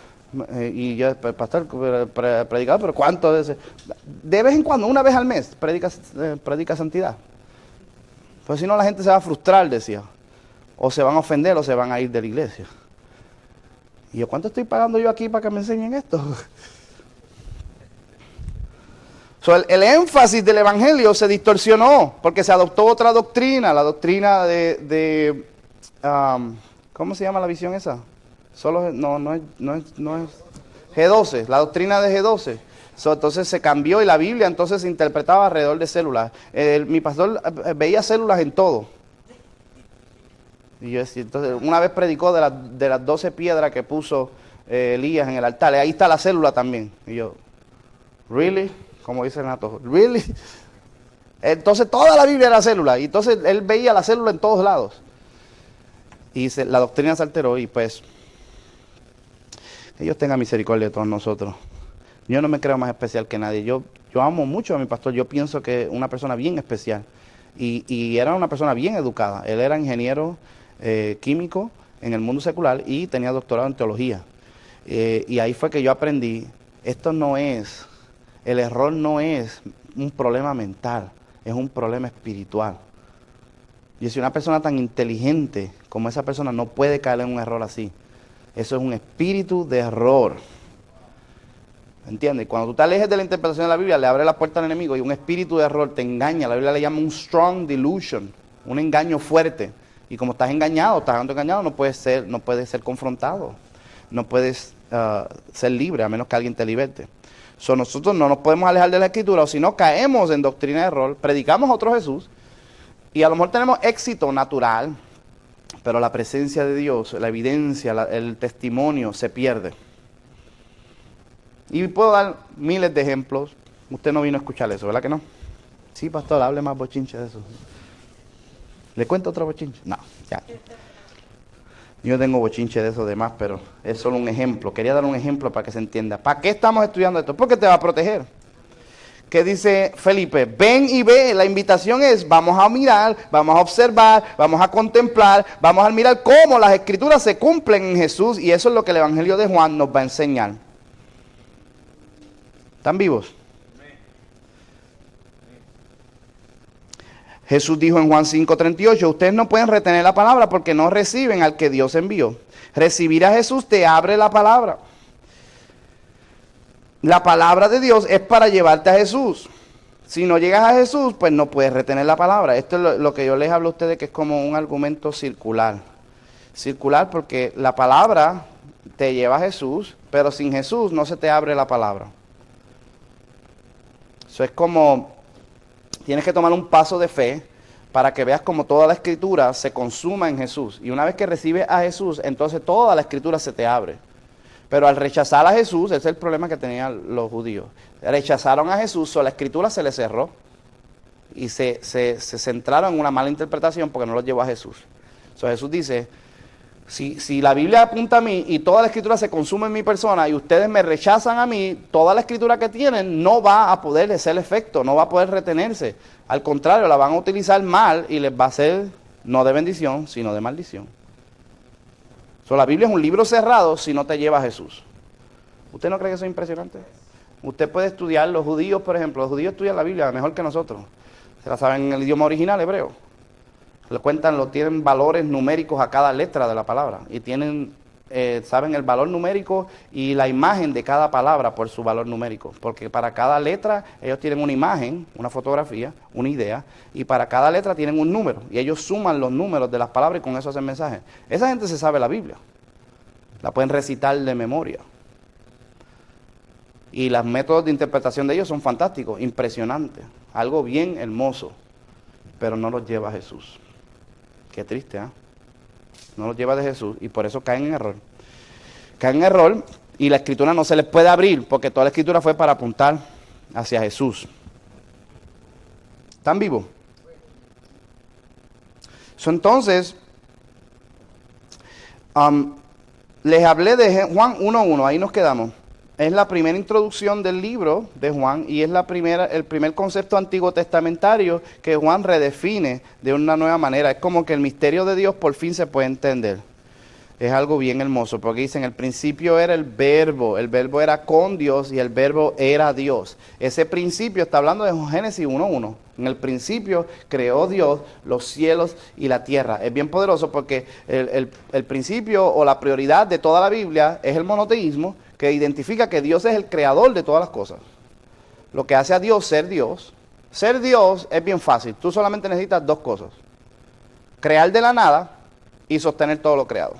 Y yo, pastor, predicador, pero ¿cuánto veces? De vez en cuando, una vez al mes, predica santidad. Pues si no, la gente se va a frustrar, decía. O se van a ofender o se van a ir de la iglesia. Y yo, ¿cuánto estoy pagando yo aquí para que me enseñen esto? El énfasis del evangelio se distorsionó porque se adoptó otra doctrina, la doctrina ¿cómo se llama la visión esa? No es G12, la doctrina de G12. Entonces se cambió y la Biblia entonces se interpretaba alrededor de células. Mi pastor veía células en todo. Y yo decía, entonces una vez predicó de las 12 piedras que puso Elías en el altar. Ahí está la célula también. Y yo, ¿Really? Como dice Renato, ¿really? Entonces toda la Biblia era célula, y entonces él veía la célula en todos lados. Y la doctrina se alteró, y pues, que Dios tenga misericordia de todos nosotros. Yo no me creo más especial que nadie. Yo amo mucho a mi pastor, yo pienso que es una persona bien especial. Y era una persona bien educada. Él era ingeniero químico en el mundo secular y tenía doctorado en teología. Y ahí fue que yo aprendí, el error no es un problema mental, es un problema espiritual. Y si una persona tan inteligente como esa persona no puede caer en un error así, eso es un espíritu de error. ¿Entiendes? Cuando tú te alejes de la interpretación de la Biblia, le abre la puerta al enemigo y un espíritu de error te engaña. La Biblia le llama un strong delusion, un engaño fuerte. Y como estás engañado, no puedes ser confrontado. No puedes ser libre a menos que alguien te liberte. Nosotros no nos podemos alejar de la Escritura, o si no caemos en doctrina de error, predicamos a otro Jesús y a lo mejor tenemos éxito natural, pero la presencia de Dios, la evidencia, el testimonio se pierde. Y puedo dar miles de ejemplos. Usted no vino a escuchar eso, ¿verdad que no? Sí, pastor, hable más bochinche de eso. ¿Le cuento otro bochinche? No, ya. Yo tengo bochinche de eso demás, pero es solo un ejemplo. Quería dar un ejemplo para que se entienda. ¿Para qué estamos estudiando esto? Porque te va a proteger. ¿Qué dice Felipe? Ven y ve. La invitación es, vamos a mirar, vamos a observar, vamos a contemplar, vamos a mirar cómo las Escrituras se cumplen en Jesús, y eso es lo que el Evangelio de Juan nos va a enseñar. ¿Están vivos? Jesús dijo en Juan 5:38, ustedes no pueden retener la palabra porque no reciben al que Dios envió. Recibir a Jesús te abre la palabra. La palabra de Dios es para llevarte a Jesús. Si no llegas a Jesús, pues no puedes retener la palabra. Esto es lo que yo les hablo a ustedes, que es como un argumento circular. Circular porque la palabra te lleva a Jesús, pero sin Jesús no se te abre la palabra. Eso es como, tienes que tomar un paso de fe para que veas como toda la Escritura se consuma en Jesús. Y una vez que recibes a Jesús, entonces toda la Escritura se te abre. Pero al rechazar a Jesús, ese es el problema que tenían los judíos. Rechazaron a Jesús, la Escritura se les cerró. Y se centraron en una mala interpretación porque no los llevó a Jesús. Jesús dice, si la Biblia apunta a mí y toda la Escritura se consume en mi persona y ustedes me rechazan a mí, toda la Escritura que tienen no va a poder hacer efecto, no va a poder retenerse. Al contrario, la van a utilizar mal y les va a ser no de bendición, sino de maldición. La Biblia es un libro cerrado si no te lleva a Jesús. ¿Usted no cree que eso es impresionante? Usted puede estudiar, los judíos, por ejemplo, los judíos estudian la Biblia mejor que nosotros. Se la saben en el idioma original, hebreo. Tienen valores numéricos a cada letra de la palabra. Y saben el valor numérico y la imagen de cada palabra por su valor numérico. Porque para cada letra ellos tienen una imagen, una fotografía, una idea. Y para cada letra tienen un número. Y ellos suman los números de las palabras y con eso hacen mensajes. Esa gente se sabe la Biblia. La pueden recitar de memoria. Y los métodos de interpretación de ellos son fantásticos, impresionantes. Algo bien hermoso. Pero no los lleva a Jesús. Qué triste, ¿eh? No los lleva de Jesús y por eso caen en error. Caen en error y la Escritura no se les puede abrir porque toda la Escritura fue para apuntar hacia Jesús. ¿Están vivos? Entonces, les hablé de Juan 1:1, ahí nos quedamos. Es la primera introducción del libro de Juan y es el primer concepto antiguo testamentario que Juan redefine de una nueva manera. Es como que el misterio de Dios por fin se puede entender. Es algo bien hermoso porque dicen, el principio era el verbo era con Dios y el verbo era Dios. Ese principio está hablando de Génesis 1:1. En el principio creó Dios los cielos y la tierra. Es bien poderoso porque el principio o la prioridad de toda la Biblia es el monoteísmo, que identifica que Dios es el creador de todas las cosas. Lo que hace a Dios ser Dios. Ser Dios es bien fácil. Tú solamente necesitas dos cosas. Crear de la nada y sostener todo lo creado.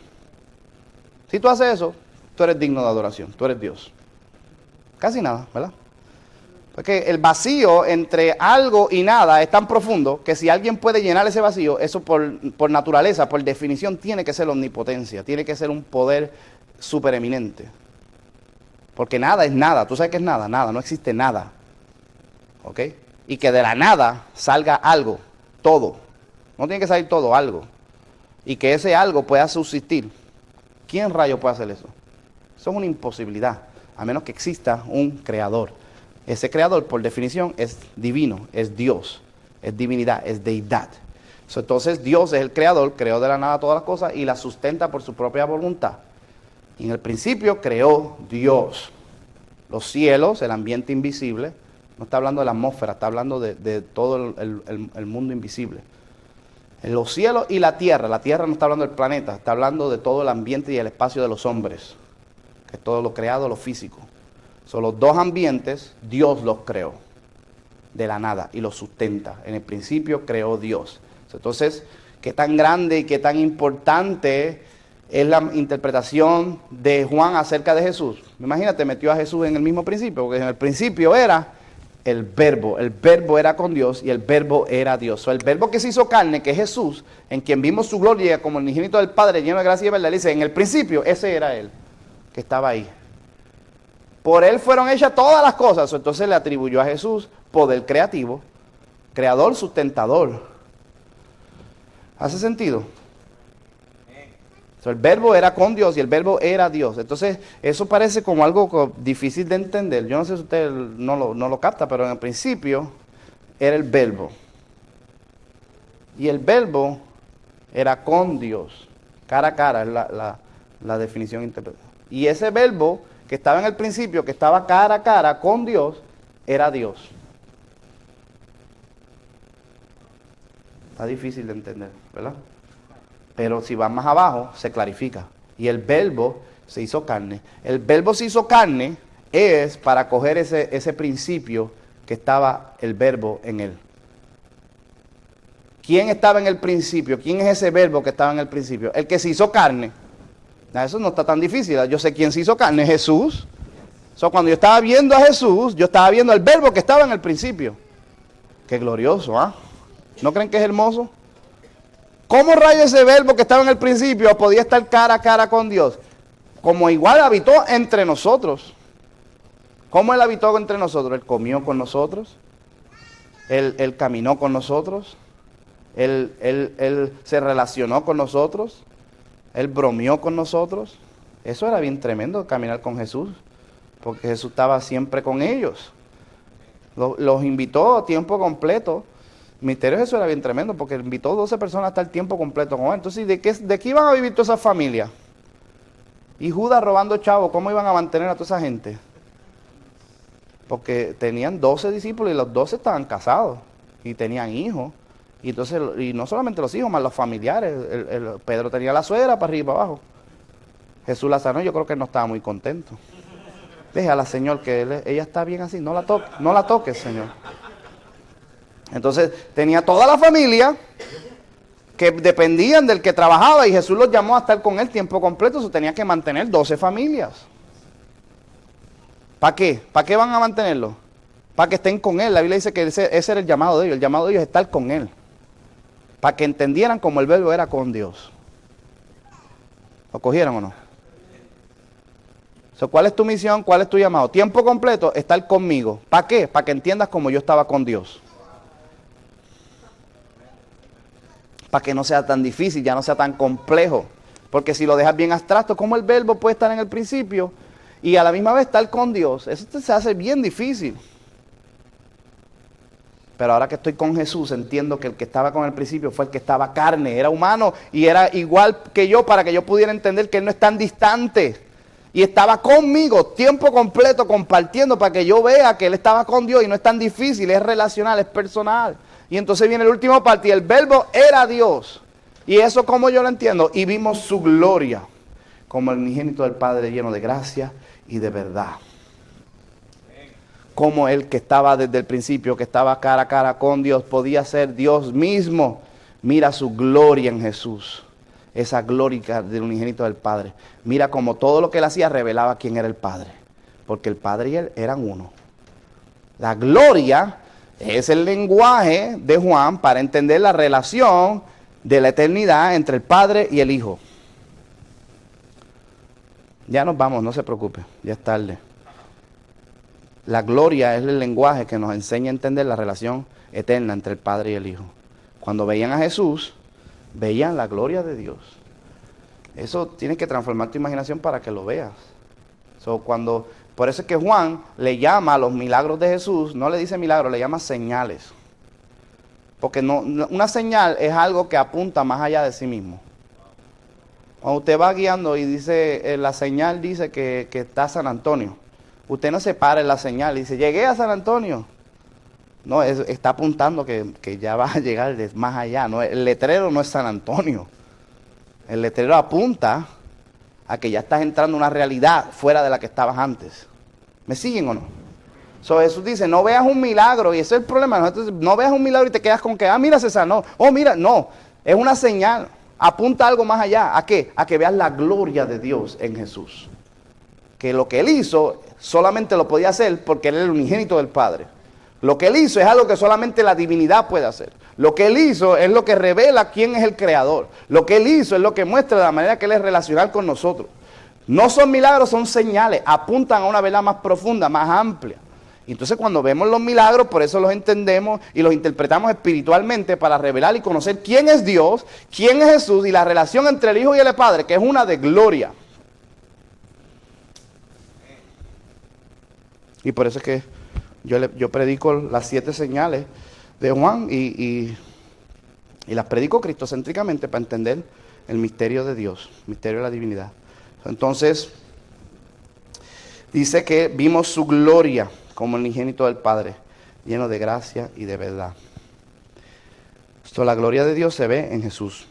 Si tú haces eso, tú eres digno de adoración. Tú eres Dios. Casi nada, ¿verdad? Porque el vacío entre algo y nada es tan profundo que si alguien puede llenar ese vacío, eso por naturaleza, por definición, tiene que ser omnipotencia. Tiene que ser un poder supereminente. Porque nada es nada. ¿Tú sabes qué es nada? Nada, no existe nada. ¿Ok? Y que de la nada salga algo, todo. No tiene que salir todo, algo. Y que ese algo pueda subsistir. ¿Quién rayo puede hacer eso? Eso es una imposibilidad, a menos que exista un creador. Ese creador, por definición, es divino, es Dios, es divinidad, es deidad. Entonces Dios es el creador, creó de la nada todas las cosas y las sustenta por su propia voluntad. Y en el principio creó Dios los cielos, el ambiente invisible. No está hablando de la atmósfera, está hablando de todo el mundo invisible. En los cielos y la tierra no está hablando del planeta, está hablando de todo el ambiente y el espacio de los hombres, que es todo lo creado, lo físico. Son los dos ambientes, Dios los creó de la nada y los sustenta. En el principio creó Dios. Entonces, qué tan grande y qué tan importante es la interpretación de Juan acerca de Jesús. Imagínate, metió a Jesús en el mismo principio, porque en el principio era el verbo era con Dios y el verbo era Dios. So, el verbo que se hizo carne, que es Jesús, en quien vimos su gloria como el unigénito del Padre, lleno de gracia y verdad, dice, en el principio, ese era él, que estaba ahí. Por él fueron hechas todas las cosas. Entonces le atribuyó a Jesús poder creativo, creador, sustentador. ¿Hace sentido? El verbo era con Dios y el verbo era Dios. Entonces, eso parece como algo difícil de entender. Yo no sé si usted no lo capta, pero en el principio era el verbo. Y el verbo era con Dios. Cara a cara es la definición interpretada. Y ese verbo que estaba en el principio, que estaba cara a cara con Dios, era Dios. Está difícil de entender, ¿verdad? Pero si va más abajo, se clarifica. Y el verbo se hizo carne. El verbo se hizo carne es para coger ese principio que estaba el verbo en él. ¿Quién estaba en el principio? ¿Quién es ese verbo que estaba en el principio? El que se hizo carne. Eso no está tan difícil. Yo sé quién se hizo carne, Jesús. Cuando yo estaba viendo a Jesús, yo estaba viendo el verbo que estaba en el principio. Qué glorioso, ¿ah? ¿No creen que es hermoso? ¿Cómo rayo ese verbo que estaba en el principio podía estar cara a cara con Dios? Como igual habitó entre nosotros. ¿Cómo él habitó entre nosotros? Él comió con nosotros. Él caminó con nosotros. Él se relacionó con nosotros. Él bromeó con nosotros. Eso era bien tremendo, caminar con Jesús. Porque Jesús estaba siempre con ellos. Los invitó a tiempo completo. El misterio de Jesús era bien tremendo porque invitó a 12 personas a estar tiempo completo con él. Entonces, ¿de qué iban a vivir todas esas familias? Y Judas robando chavos, ¿cómo iban a mantener a toda esa gente? Porque tenían 12 discípulos y los 12 estaban casados y tenían hijos. Y entonces, y no solamente los hijos, más los familiares. Pedro tenía la suegra para arriba y para abajo. Jesús la sanó, yo creo que él no estaba muy contento. Déjala, Señor, que ella está bien así, no la toques, Señor. Entonces tenía toda la familia que dependían del que trabajaba y Jesús los llamó a estar con él tiempo completo, eso tenía que mantener 12 familias. ¿Para qué? ¿Para qué van a mantenerlo? Para que estén con él. La Biblia dice que ese era el llamado de ellos. El llamado de ellos es estar con él. Para que entendieran cómo el verbo era con Dios. ¿Lo cogieron o no? ¿Cuál es tu misión? ¿Cuál es tu llamado? Tiempo completo, estar conmigo. ¿Para qué? Para que entiendas cómo yo estaba con Dios. Para que no sea tan difícil, ya no sea tan complejo. Porque si lo dejas bien abstracto, ¿cómo el verbo puede estar en el principio y a la misma vez estar con Dios? Eso se hace bien difícil. Pero ahora que estoy con Jesús, entiendo que el que estaba con el principio fue el que estaba carne, era humano y era igual que yo para que yo pudiera entender que Él no es tan distante. Y estaba conmigo tiempo completo compartiendo para que yo vea que Él estaba con Dios y no es tan difícil, es relacional, es personal. Y entonces viene el último parte y el verbo era Dios. Y eso como yo lo entiendo. Y vimos su gloria como el unigénito del Padre lleno de gracia y de verdad. Como el que estaba desde el principio, que estaba cara a cara con Dios, podía ser Dios mismo. Mira su gloria en Jesús. Esa gloria del unigénito del Padre. Mira como todo lo que Él hacía revelaba quién era el Padre. Porque el Padre y Él eran uno. La gloria es el lenguaje de Juan para entender la relación de la eternidad entre el Padre y el Hijo. Ya nos vamos, no se preocupe, ya es tarde. La gloria es el lenguaje que nos enseña a entender la relación eterna entre el Padre y el Hijo. Cuando veían a Jesús, veían la gloria de Dios. Eso tienes que transformar tu imaginación para que lo veas. Por eso es que Juan le llama a los milagros de Jesús, no le dice milagros, le llama señales. Porque una señal es algo que apunta más allá de sí mismo. Cuando usted va guiando y dice, la señal dice que está San Antonio, usted no se para en la señal y dice, llegué a San Antonio. No, está apuntando que ya va a llegar más allá. No, el letrero no es San Antonio. El letrero apunta a que ya estás entrando en una realidad fuera de la que estabas antes. ¿Me siguen o no? Jesús dice, no veas un milagro, y ese es el problema. Nosotros, no veas un milagro y te quedas con que, mira, se sanó. Oh, mira, no, es una señal. Apunta algo más allá. ¿A qué? A que veas la gloria de Dios en Jesús. Que lo que Él hizo solamente lo podía hacer porque Él era el unigénito del Padre. Lo que Él hizo es algo que solamente la divinidad puede hacer. Lo que Él hizo es lo que revela quién es el Creador. Lo que Él hizo es lo que muestra la manera que Él es relacional con nosotros. No son milagros, son señales. Apuntan a una verdad más profunda, más amplia. Y entonces cuando vemos los milagros, por eso los entendemos y los interpretamos espiritualmente para revelar y conocer quién es Dios, quién es Jesús y la relación entre el Hijo y el Padre, que es una de gloria. Y por eso es que yo predico las 7 señales de Juan y las predico cristocéntricamente para entender el misterio de Dios, el misterio de la divinidad. Entonces, dice que vimos su gloria como el unigénito del Padre, lleno de gracia y de verdad. La gloria de Dios se ve en Jesús.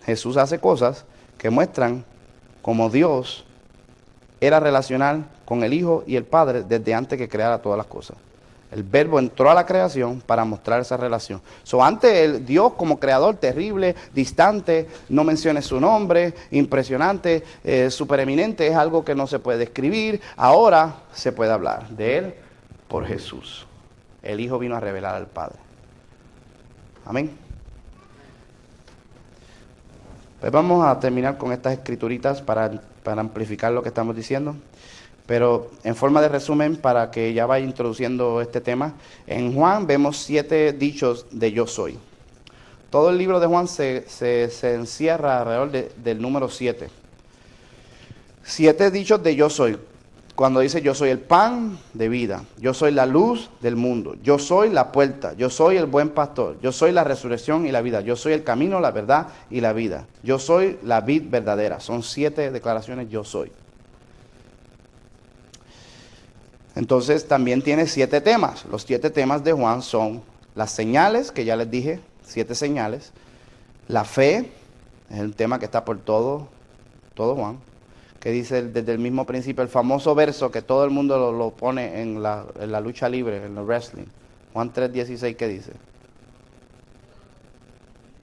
Jesús hace cosas que muestran cómo Dios era relacional con el Hijo y el Padre desde antes que creara todas las cosas. El Verbo entró a la creación para mostrar esa relación. Antes Dios como creador terrible, distante, no mencione su nombre, impresionante, supereminente, es algo que no se puede describir. Ahora se puede hablar de Él por Jesús. El Hijo vino a revelar al Padre. Amén. Pues vamos a terminar con estas escrituritas para amplificar lo que estamos diciendo. Pero en forma de resumen, para que ya vaya introduciendo este tema, en Juan vemos 7 dichos de yo soy. Todo el libro de Juan se encierra alrededor del número 7. 7 dichos de yo soy. Cuando dice yo soy el pan de vida, yo soy la luz del mundo, yo soy la puerta, yo soy el buen pastor, yo soy la resurrección y la vida, yo soy el camino, la verdad y la vida, yo soy la vid verdadera. Son 7 declaraciones yo soy. Entonces también tiene 7 temas. Los 7 temas de Juan son las señales, que ya les dije, 7 señales. La fe, es el tema que está por todo Juan, que dice desde el mismo principio, el famoso verso que todo el mundo lo pone en la lucha libre, en el wrestling. Juan 3:16, ¿qué dice?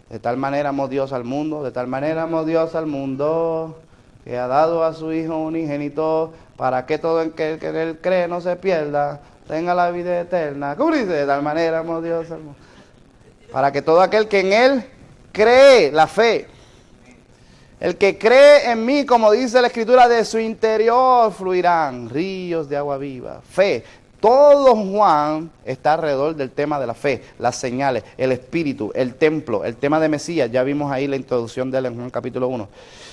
De tal manera amó Dios al mundo, de tal manera amó Dios al mundo, que ha dado a su Hijo unigénito, para que todo el que en Él cree no se pierda, tenga la vida eterna. ¿Cómo dice? De tal manera amó Dios al mundo. Para que todo aquel que en Él cree, la fe. El que cree en mí, como dice la Escritura, de su interior fluirán ríos de agua viva. Fe. Todo Juan está alrededor del tema de la fe, las señales, el espíritu, el templo, el tema de Mesías. Ya vimos ahí la introducción de él en Juan capítulo 1.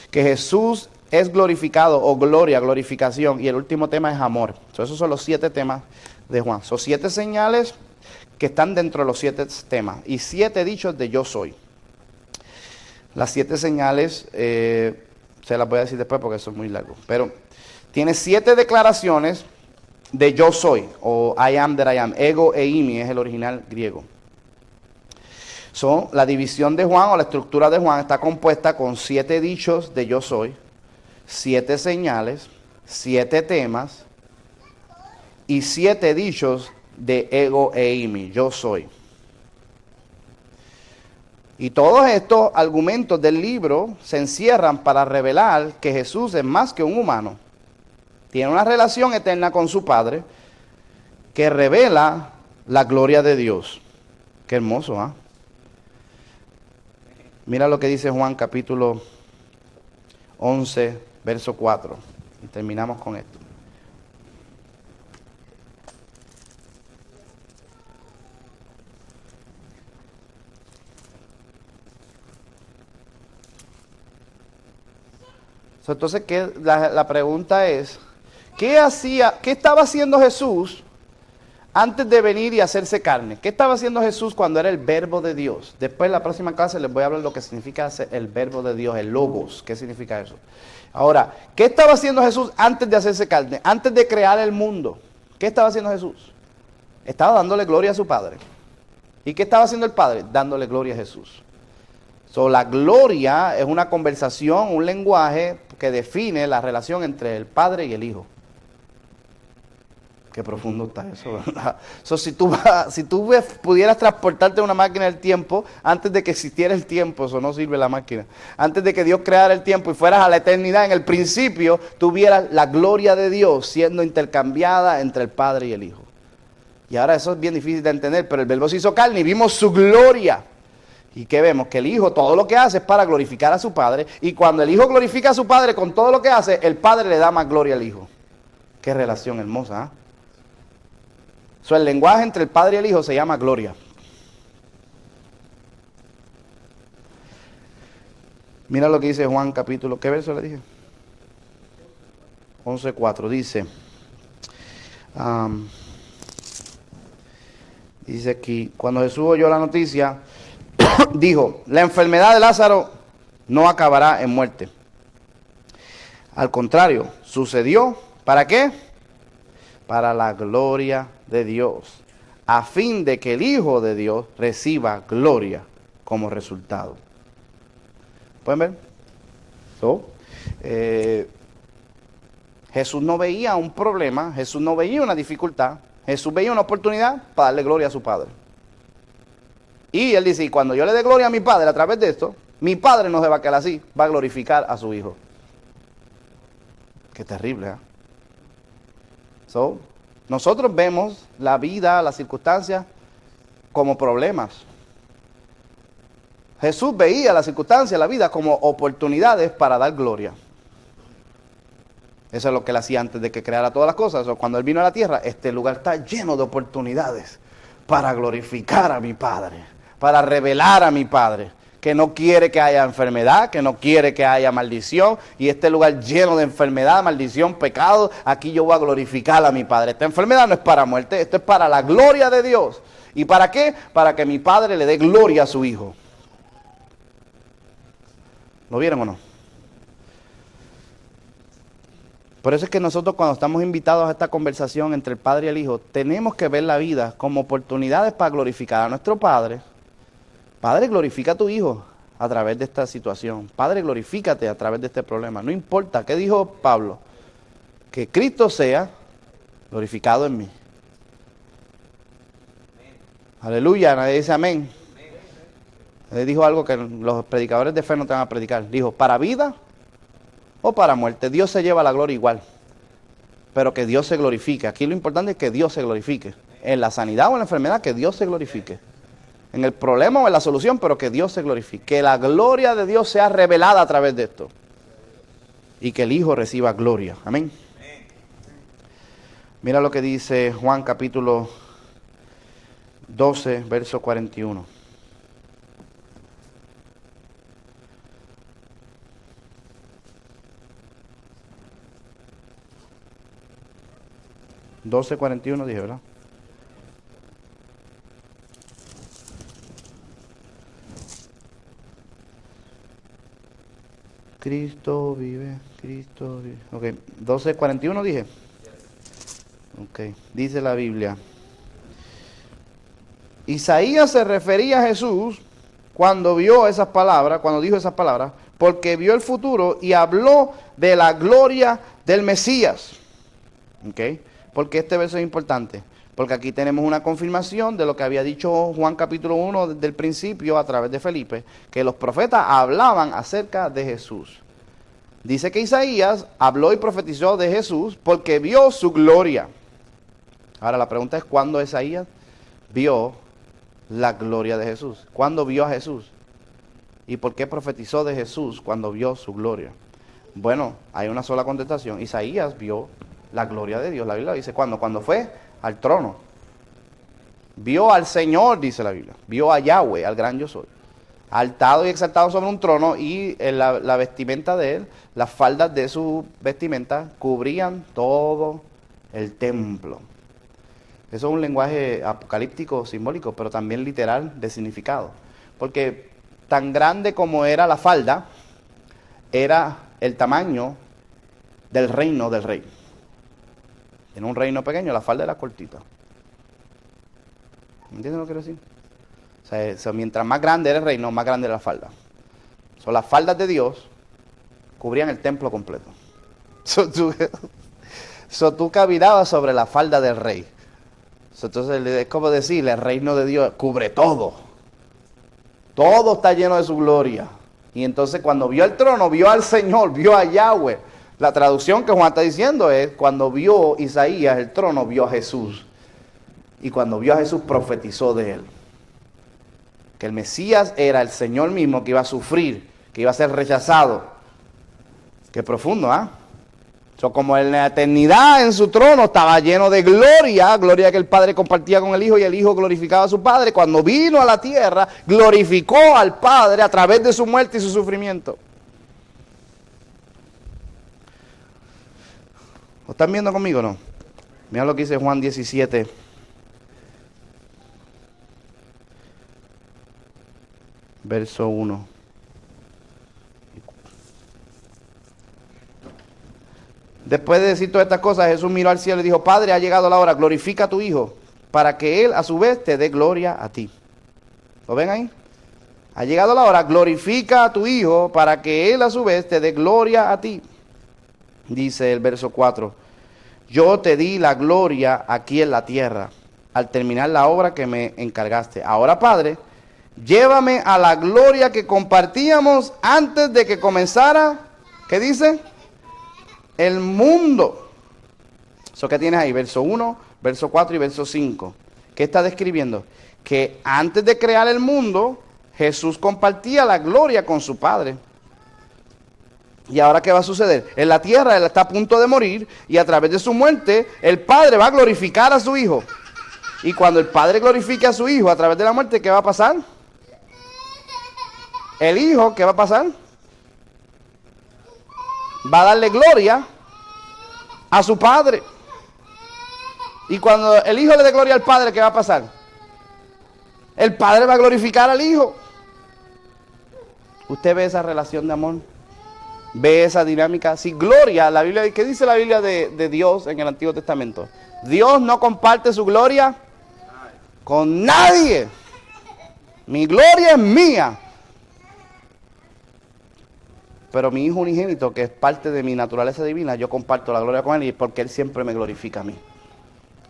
Que Jesús es glorificado, o gloria, glorificación. Y el último tema es amor. Esos son los 7 temas de Juan. Son 7 señales que están dentro de los 7 temas. Y 7 dichos de yo soy. Las 7 señales, se las voy a decir después porque eso es muy largo. Pero tiene 7 declaraciones de yo soy, o I am that I am. Ego e imi es el original griego. La división de Juan, o la estructura de Juan, está compuesta con 7 dichos de yo soy, 7 señales, 7 temas y 7 dichos de ego e imi, yo soy. Y todos estos argumentos del libro se encierran para revelar que Jesús es más que un humano. Tiene una relación eterna con su Padre que revela la gloria de Dios. Qué hermoso, ¿ah? Mira lo que dice Juan capítulo 11, verso 4. Y terminamos con esto. Entonces, la pregunta es, ¿qué estaba haciendo Jesús antes de venir y hacerse carne? ¿Qué estaba haciendo Jesús cuando era el verbo de Dios? Después en la próxima clase les voy a hablar de lo que significa el verbo de Dios, el logos. ¿Qué significa eso? Ahora, ¿qué estaba haciendo Jesús antes de hacerse carne? Antes de crear el mundo. ¿Qué estaba haciendo Jesús? Estaba dándole gloria a su Padre. ¿Y qué estaba haciendo el Padre? Dándole gloria a Jesús. La gloria es una conversación, un lenguaje que define la relación entre el Padre y el Hijo. Qué profundo está eso, ¿verdad? Si tú pudieras transportarte una máquina del tiempo, antes de que existiera el tiempo, eso no sirve la máquina. Antes de que Dios creara el tiempo y fueras a la eternidad, en el principio, tuvieras la gloria de Dios siendo intercambiada entre el Padre y el Hijo. Y ahora eso es bien difícil de entender, pero el Verbo se hizo carne y vimos su gloria. ¿Y qué vemos? Que el Hijo todo lo que hace es para glorificar a su Padre. Y cuando el Hijo glorifica a su Padre con todo lo que hace, el Padre le da más gloria al Hijo. Qué relación hermosa, ¿eh? El lenguaje entre el Padre y el Hijo se llama gloria. Mira lo que dice Juan capítulo, ¿qué verso le dije? 11:4, dice, dice aquí, cuando Jesús oyó la noticia, dijo, la enfermedad de Lázaro no acabará en muerte. Al contrario, sucedió, ¿para qué? Para la gloria de Dios, a fin de que el Hijo de Dios reciba gloria como resultado. ¿Pueden ver? Jesús no veía un problema, Jesús no veía una dificultad, Jesús veía una oportunidad para darle gloria a su Padre. Y él dice, y cuando yo le dé gloria a mi Padre a través de esto, mi Padre no se va a quedar así, va a glorificar a su Hijo. Qué terrible, ¿eh? Nosotros vemos la vida, las circunstancias como problemas. Jesús veía las circunstancias, la vida como oportunidades para dar gloria. Eso es lo que él hacía antes de que creara todas las cosas. Cuando él vino a la tierra, este lugar está lleno de oportunidades para glorificar a mi Padre, para revelar a mi Padre, que no quiere que haya enfermedad, que no quiere que haya maldición, y este lugar lleno de enfermedad, maldición, pecado, aquí yo voy a glorificar a mi Padre. Esta enfermedad no es para muerte, esto es para la gloria de Dios. ¿Y para qué? Para que mi Padre le dé gloria a su Hijo. ¿Lo vieron o no? Por eso es que nosotros cuando estamos invitados a esta conversación entre el Padre y el Hijo, tenemos que ver la vida como oportunidades para glorificar a nuestro Padre. Padre, glorifica a tu Hijo a través de esta situación. Padre, glorifícate a través de este problema. No importa, ¿qué dijo Pablo? Que Cristo sea glorificado en mí. Aleluya, nadie dice amén. Él dijo algo que los predicadores de fe no te van a predicar. Dijo, para vida o para muerte, Dios se lleva la gloria igual. Pero que Dios se glorifique. Aquí lo importante es que Dios se glorifique. En la sanidad o en la enfermedad, que Dios se glorifique. En el problema o en la solución, pero que Dios se glorifique. Que la gloria de Dios sea revelada a través de esto. Y que el Hijo reciba gloria. Amén. Mira lo que dice Juan capítulo 12, verso 41. (12:41) dije, ¿verdad? Cristo vive, Cristo vive. Ok, 12:41 dije. Ok, dice la Biblia. Isaías se refería a Jesús cuando vio esas palabras, cuando dijo esas palabras, porque vio el futuro y habló de la gloria del Mesías. Ok, porque este verso es importante. Porque aquí tenemos una confirmación de lo que había dicho Juan capítulo 1 desde el principio a través de Felipe, que los profetas hablaban acerca de Jesús. Dice que Isaías habló y profetizó de Jesús porque vio su gloria. Ahora la pregunta es, ¿cuándo Isaías vio la gloria de Jesús? ¿Cuándo vio a Jesús? ¿Y por qué profetizó de Jesús cuando vio su gloria? Bueno, hay una sola contestación. Isaías vio la gloria de Dios. La Biblia dice, ¿cuándo? Cuando fue al trono. Vio al Señor, dice la Biblia. Vio a Yahweh, al gran yo soy. altado y exaltado sobre un trono, y la vestimenta de él, las faldas de su vestimenta, cubrían todo el templo. Eso es un lenguaje apocalíptico, simbólico, pero también literal de significado. Porque tan grande como era la falda, era el tamaño del reino del rey. En un reino pequeño, la falda era cortita. ¿Me entiendes lo que quiero decir? O sea, mientras más grande era el reino, más grande era la falda. Son las faldas de Dios cubrían el templo completo. Tú caminabas sobre la falda del rey. Entonces es como decir, el reino de Dios cubre todo. Todo está lleno de su gloria. Y entonces cuando vio el trono, vio al Señor, vio a Yahweh. La traducción que Juan está diciendo es, cuando vio Isaías el trono, vio a Jesús. Y cuando vio a Jesús, profetizó de él. Que el Mesías era el Señor mismo que iba a sufrir, que iba a ser rechazado. Qué profundo, ¿ah? Como en la eternidad en su trono estaba lleno de gloria, gloria que el Padre compartía con el Hijo y el Hijo glorificaba a su Padre. Cuando vino a la tierra, glorificó al Padre a través de su muerte y su sufrimiento. ¿Lo están viendo conmigo o no? Mira lo que dice Juan 17. Verso 1. Después de decir todas estas cosas, Jesús miró al cielo y dijo, Padre, ha llegado la hora, glorifica a tu Hijo, para que Él a su vez te dé gloria a ti. ¿Lo ven ahí? Ha llegado la hora, glorifica a tu Hijo, para que Él a su vez te dé gloria a ti. Dice el verso 4, yo te di la gloria aquí en la tierra, al terminar la obra que me encargaste. Ahora, Padre, llévame a la gloria que compartíamos antes de que comenzara, ¿qué dice? El mundo. Eso que tienes ahí, verso 1, verso 4 y verso 5. ¿Qué está describiendo? Que antes de crear el mundo, Jesús compartía la gloria con su Padre. ¿Y ahora qué va a suceder? En la tierra Él está a punto de morir y a través de su muerte, el Padre va a glorificar a su Hijo. Y cuando el Padre glorifique a su Hijo a través de la muerte, ¿qué va a pasar? El Hijo, ¿qué va a pasar? Va a darle gloria a su Padre. Y cuando el Hijo le dé gloria al Padre, ¿qué va a pasar? El Padre va a glorificar al Hijo. ¿Usted ve esa relación de amor? ¿Ve esa dinámica? Sí, gloria, la Biblia, ¿qué dice la Biblia de Dios en el Antiguo Testamento? Dios no comparte su gloria con nadie. Mi gloria es mía. Pero mi Hijo unigénito, que es parte de mi naturaleza divina, yo comparto la gloria con Él y es porque Él siempre me glorifica a mí.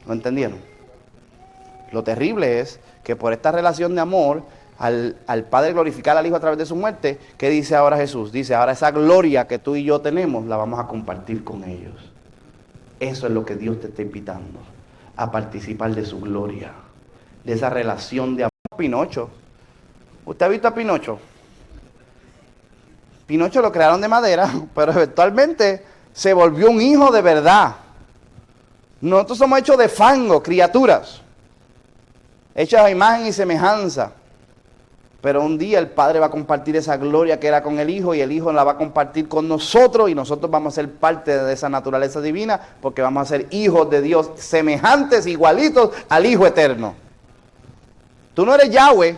¿Lo entendieron? Lo terrible es que por esta relación de amor, al Padre glorificar al Hijo a través de su muerte, ¿qué dice ahora Jesús? Dice, ahora esa gloria que tú y yo tenemos, la vamos a compartir con ellos. Eso es lo que Dios te está invitando, a participar de su gloria, de esa relación de amor. Pinocho. ¿Usted ha visto a Pinocho? Pinocho lo crearon de madera, pero eventualmente se volvió un hijo de verdad. Nosotros somos hechos de fango, criaturas, hechas a imagen y semejanza. Pero un día el Padre va a compartir esa gloria que era con el Hijo y el Hijo la va a compartir con nosotros y nosotros vamos a ser parte de esa naturaleza divina porque vamos a ser hijos de Dios semejantes, igualitos al Hijo eterno. Tú no eres Yahweh,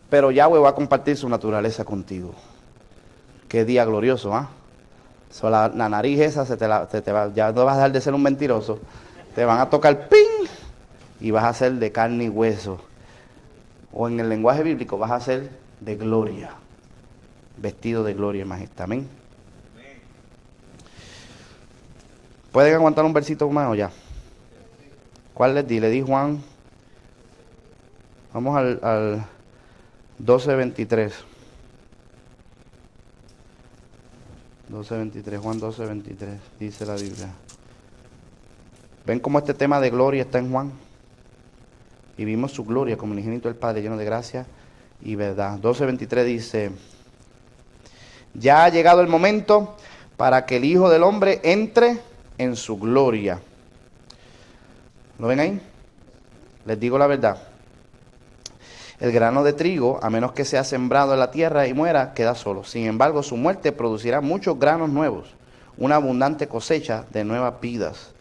pero Yahweh va a compartir su naturaleza contigo. Qué día glorioso, ¿ah? La nariz esa se te va, ya no vas a dejar de ser un mentiroso. Te van a tocar ¡ping! Y vas a ser de carne y hueso. O en el lenguaje bíblico vas a ser de gloria. Vestido de gloria y majestad. Amén. ¿Pueden aguantar un versito más o ya? ¿Cuál les di? Le di Juan. Vamos al 12:23. 12:23, Juan 12:23, dice la Biblia. ¿Ven cómo este tema de gloria está en Juan? Y vimos su gloria como el unigénito del Padre, lleno de gracia y verdad. 12:23 dice, ya ha llegado el momento para que el Hijo del Hombre entre en su gloria. ¿Lo ven ahí? Les digo la verdad. El grano de trigo, a menos que sea sembrado en la tierra y muera, queda solo. Sin embargo, su muerte producirá muchos granos nuevos, una abundante cosecha de nuevas vidas.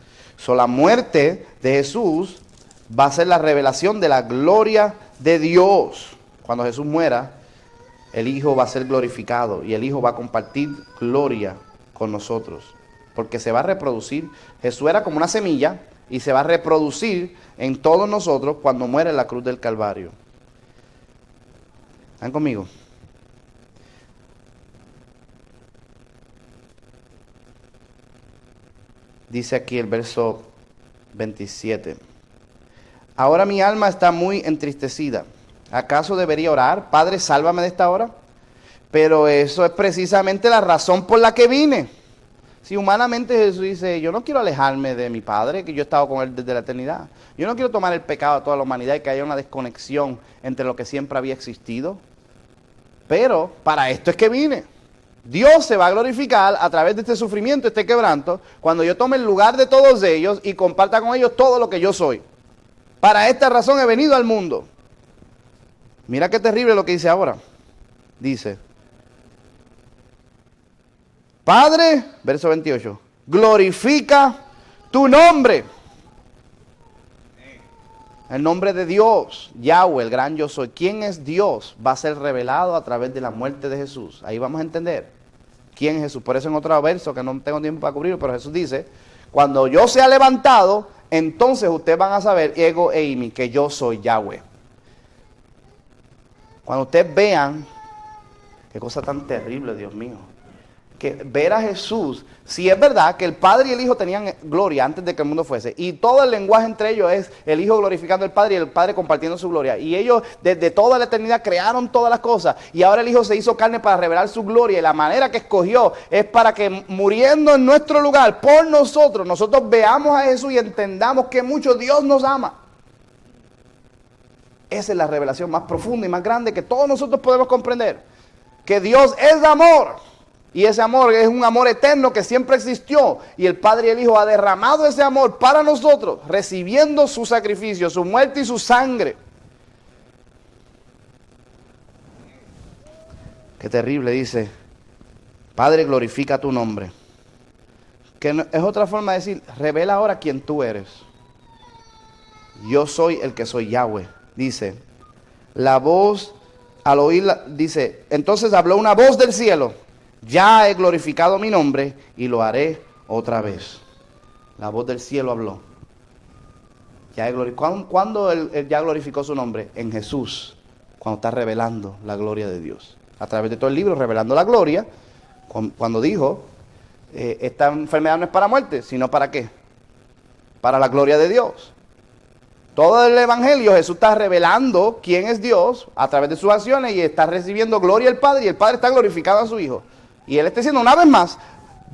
La muerte de Jesús va a ser la revelación de la gloria de Dios. Cuando Jesús muera, el Hijo va a ser glorificado y el Hijo va a compartir gloria con nosotros, porque se va a reproducir. Jesús era como una semilla y se va a reproducir en todos nosotros cuando muere en la cruz del Calvario. ¿Están conmigo? Dice aquí el verso 27. Ahora mi alma está muy entristecida. ¿Acaso debería orar? Padre, sálvame de esta hora. Pero eso es precisamente la razón por la que vine. Si humanamente Jesús dice, yo no quiero alejarme de mi Padre, que yo he estado con Él desde la eternidad. Yo no quiero tomar el pecado a toda la humanidad y que haya una desconexión entre lo que siempre había existido. Pero para esto es que vine. Dios se va a glorificar a través de este sufrimiento, este quebranto, cuando yo tome el lugar de todos ellos y comparta con ellos todo lo que yo soy. Para esta razón he venido al mundo. Mira qué terrible lo que dice ahora. Dice, Padre, verso 28, glorifica tu nombre. El nombre de Dios, Yahweh, el gran yo soy. ¿Quién es Dios? Va a ser revelado a través de la muerte de Jesús. Ahí vamos a entender quién es Jesús. Por eso en otro verso, que no tengo tiempo para cubrirlo, pero Jesús dice, cuando yo sea levantado, entonces ustedes van a saber, ego e imi, que yo soy Yahweh. Cuando ustedes vean, qué cosa tan terrible, Dios mío, que ver a Jesús, si es verdad que el Padre y el Hijo tenían gloria antes de que el mundo fuese, y todo el lenguaje entre ellos es el Hijo glorificando al Padre y el Padre compartiendo su gloria, y ellos desde toda la eternidad crearon todas las cosas, y ahora el Hijo se hizo carne para revelar su gloria, y la manera que escogió es para que muriendo en nuestro lugar, por nosotros veamos a Jesús y entendamos que mucho Dios nos ama. Esa es la revelación más profunda y más grande que todos nosotros podemos comprender, que Dios es amor. Y ese amor es un amor eterno que siempre existió. Y el Padre y el Hijo ha derramado ese amor para nosotros, recibiendo su sacrificio, su muerte y su sangre. Qué terrible, dice, Padre, glorifica tu nombre. Que es otra forma de decir, revela ahora quién tú eres. Yo soy el que soy Yahweh. Dice, la voz, al oírla, dice, entonces habló una voz del cielo. Ya he glorificado mi nombre y lo haré otra vez. La voz del cielo habló. Ya he glorificado. ¿Cuándo él ya glorificó su nombre? En Jesús, cuando está revelando la gloria de Dios. A través de todo el libro, revelando la gloria, cuando dijo, esta enfermedad no es para muerte, sino para ¿qué? Para la gloria de Dios. Todo el evangelio Jesús está revelando quién es Dios a través de sus acciones y está recibiendo gloria al Padre y el Padre está glorificando a su Hijo. Y Él está diciendo una vez más,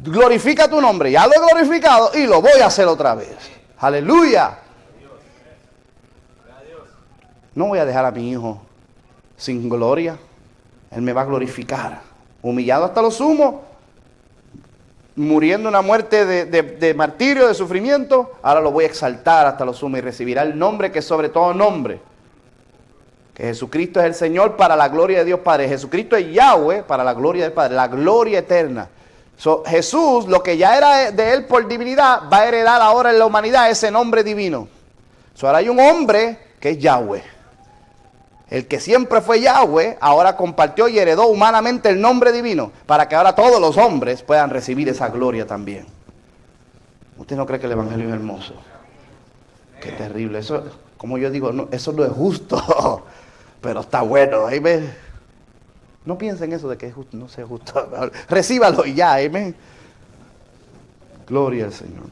glorifica tu nombre, ya lo he glorificado y lo voy a hacer otra vez. Aleluya. No voy a dejar a mi Hijo sin gloria. Él me va a glorificar. Humillado hasta lo sumo, muriendo una muerte de martirio, de sufrimiento, ahora lo voy a exaltar hasta lo sumo y recibirá el nombre que es sobre todo nombre. Que Jesucristo es el Señor para la gloria de Dios Padre. Jesucristo es Yahweh para la gloria del Padre, la gloria eterna. Jesús, lo que ya era de Él por divinidad, va a heredar ahora en la humanidad ese nombre divino. Ahora hay un hombre que es Yahweh. El que siempre fue Yahweh, ahora compartió y heredó humanamente el nombre divino, para que ahora todos los hombres puedan recibir esa gloria también. ¿Usted no cree que el evangelio es hermoso? Qué terrible. Eso, como yo digo, no, eso no es justo, pero está bueno. Amén. No piensen eso de que es justo, no sea justo. Recíbalo y ya, amén. Gloria al Señor.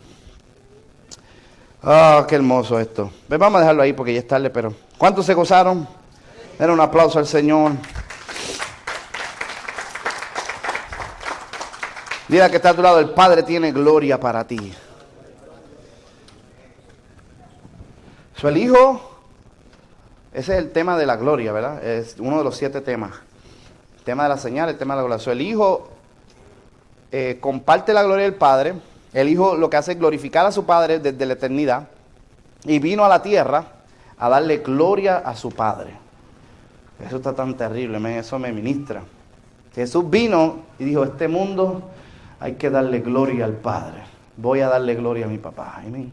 Ah, qué hermoso esto. Vamos a dejarlo ahí porque ya es tarde, pero ¿cuántos se gozaron? Den un aplauso al Señor. Mira que está a tu lado, el Padre tiene gloria para ti. El Hijo, ese es el tema de la gloria, ¿verdad? Es uno de los 7 temas. El tema de la señal, el tema de la gloria. El Hijo comparte la gloria del Padre. El Hijo lo que hace es glorificar a su Padre desde la eternidad. Y vino a la tierra a darle gloria a su Padre. Eso está tan terrible, eso me ministra. Jesús vino y dijo, este mundo hay que darle gloria al Padre. Voy a darle gloria a mi papá. Amén.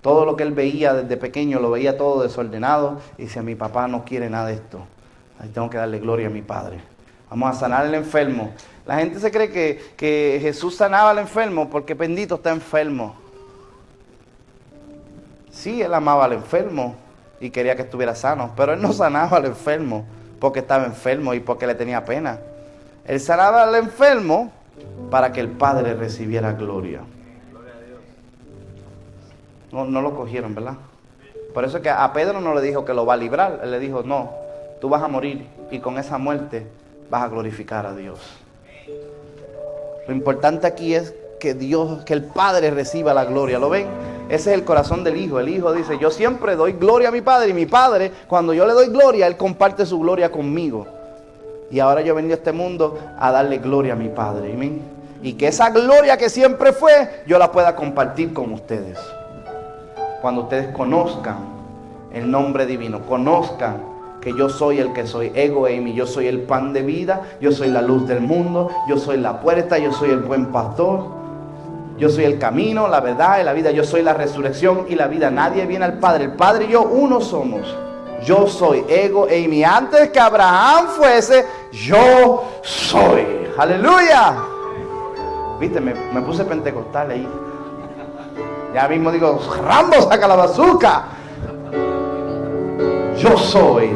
Todo lo que él veía desde pequeño, lo veía todo desordenado. Y dice, mi papá no quiere nada de esto. Ahí tengo que darle gloria a mi Padre. Vamos a sanar al enfermo. La gente se cree que Jesús sanaba al enfermo porque bendito está enfermo. Sí, él amaba al enfermo y quería que estuviera sano, pero él no sanaba al enfermo porque estaba enfermo y porque le tenía pena. Él sanaba al enfermo para que el Padre recibiera gloria. No lo cogieron, ¿verdad? Por eso es que a Pedro no le dijo que lo va a librar. Él le dijo, no, tú vas a morir y con esa muerte vas a glorificar a Dios. Lo importante aquí es que Dios, que el Padre reciba la gloria. ¿Lo ven? Ese es el corazón del Hijo. El Hijo dice, yo siempre doy gloria a mi Padre. Y mi Padre, cuando yo le doy gloria, Él comparte su gloria conmigo. Y ahora yo he venido a este mundo a darle gloria a mi Padre. ¿Amén? Y que esa gloria que siempre fue, yo la pueda compartir con ustedes. Cuando ustedes conozcan el nombre divino, conozcan que yo soy el que soy, ego eimi, yo soy el pan de vida, yo soy la luz del mundo, yo soy la puerta, yo soy el buen pastor, yo soy el camino, la verdad y la vida, yo soy la resurrección y la vida. Nadie viene al Padre, el Padre y yo uno somos. Yo soy ego eimi, antes que Abraham fuese, yo soy. Aleluya. Viste, me puse pentecostal ahí. Ya mismo digo, Rambo, saca la bazooka. Yo soy.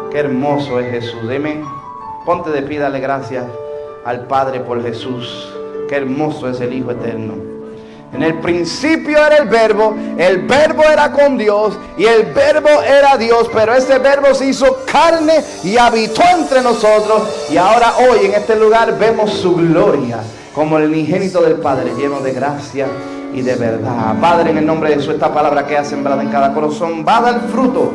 Qué hermoso es Jesús. Amén. Ponte de pie, dale gracias al Padre por Jesús. Qué hermoso es el Hijo eterno. En el principio era el verbo era con Dios y el verbo era Dios, pero ese verbo se hizo carne y habitó entre nosotros. Y ahora hoy en este lugar vemos su gloria como el unigénito del Padre, lleno de gracia y de verdad. Padre, en el nombre de Jesús, esta palabra que ha sembrado en cada corazón va a dar fruto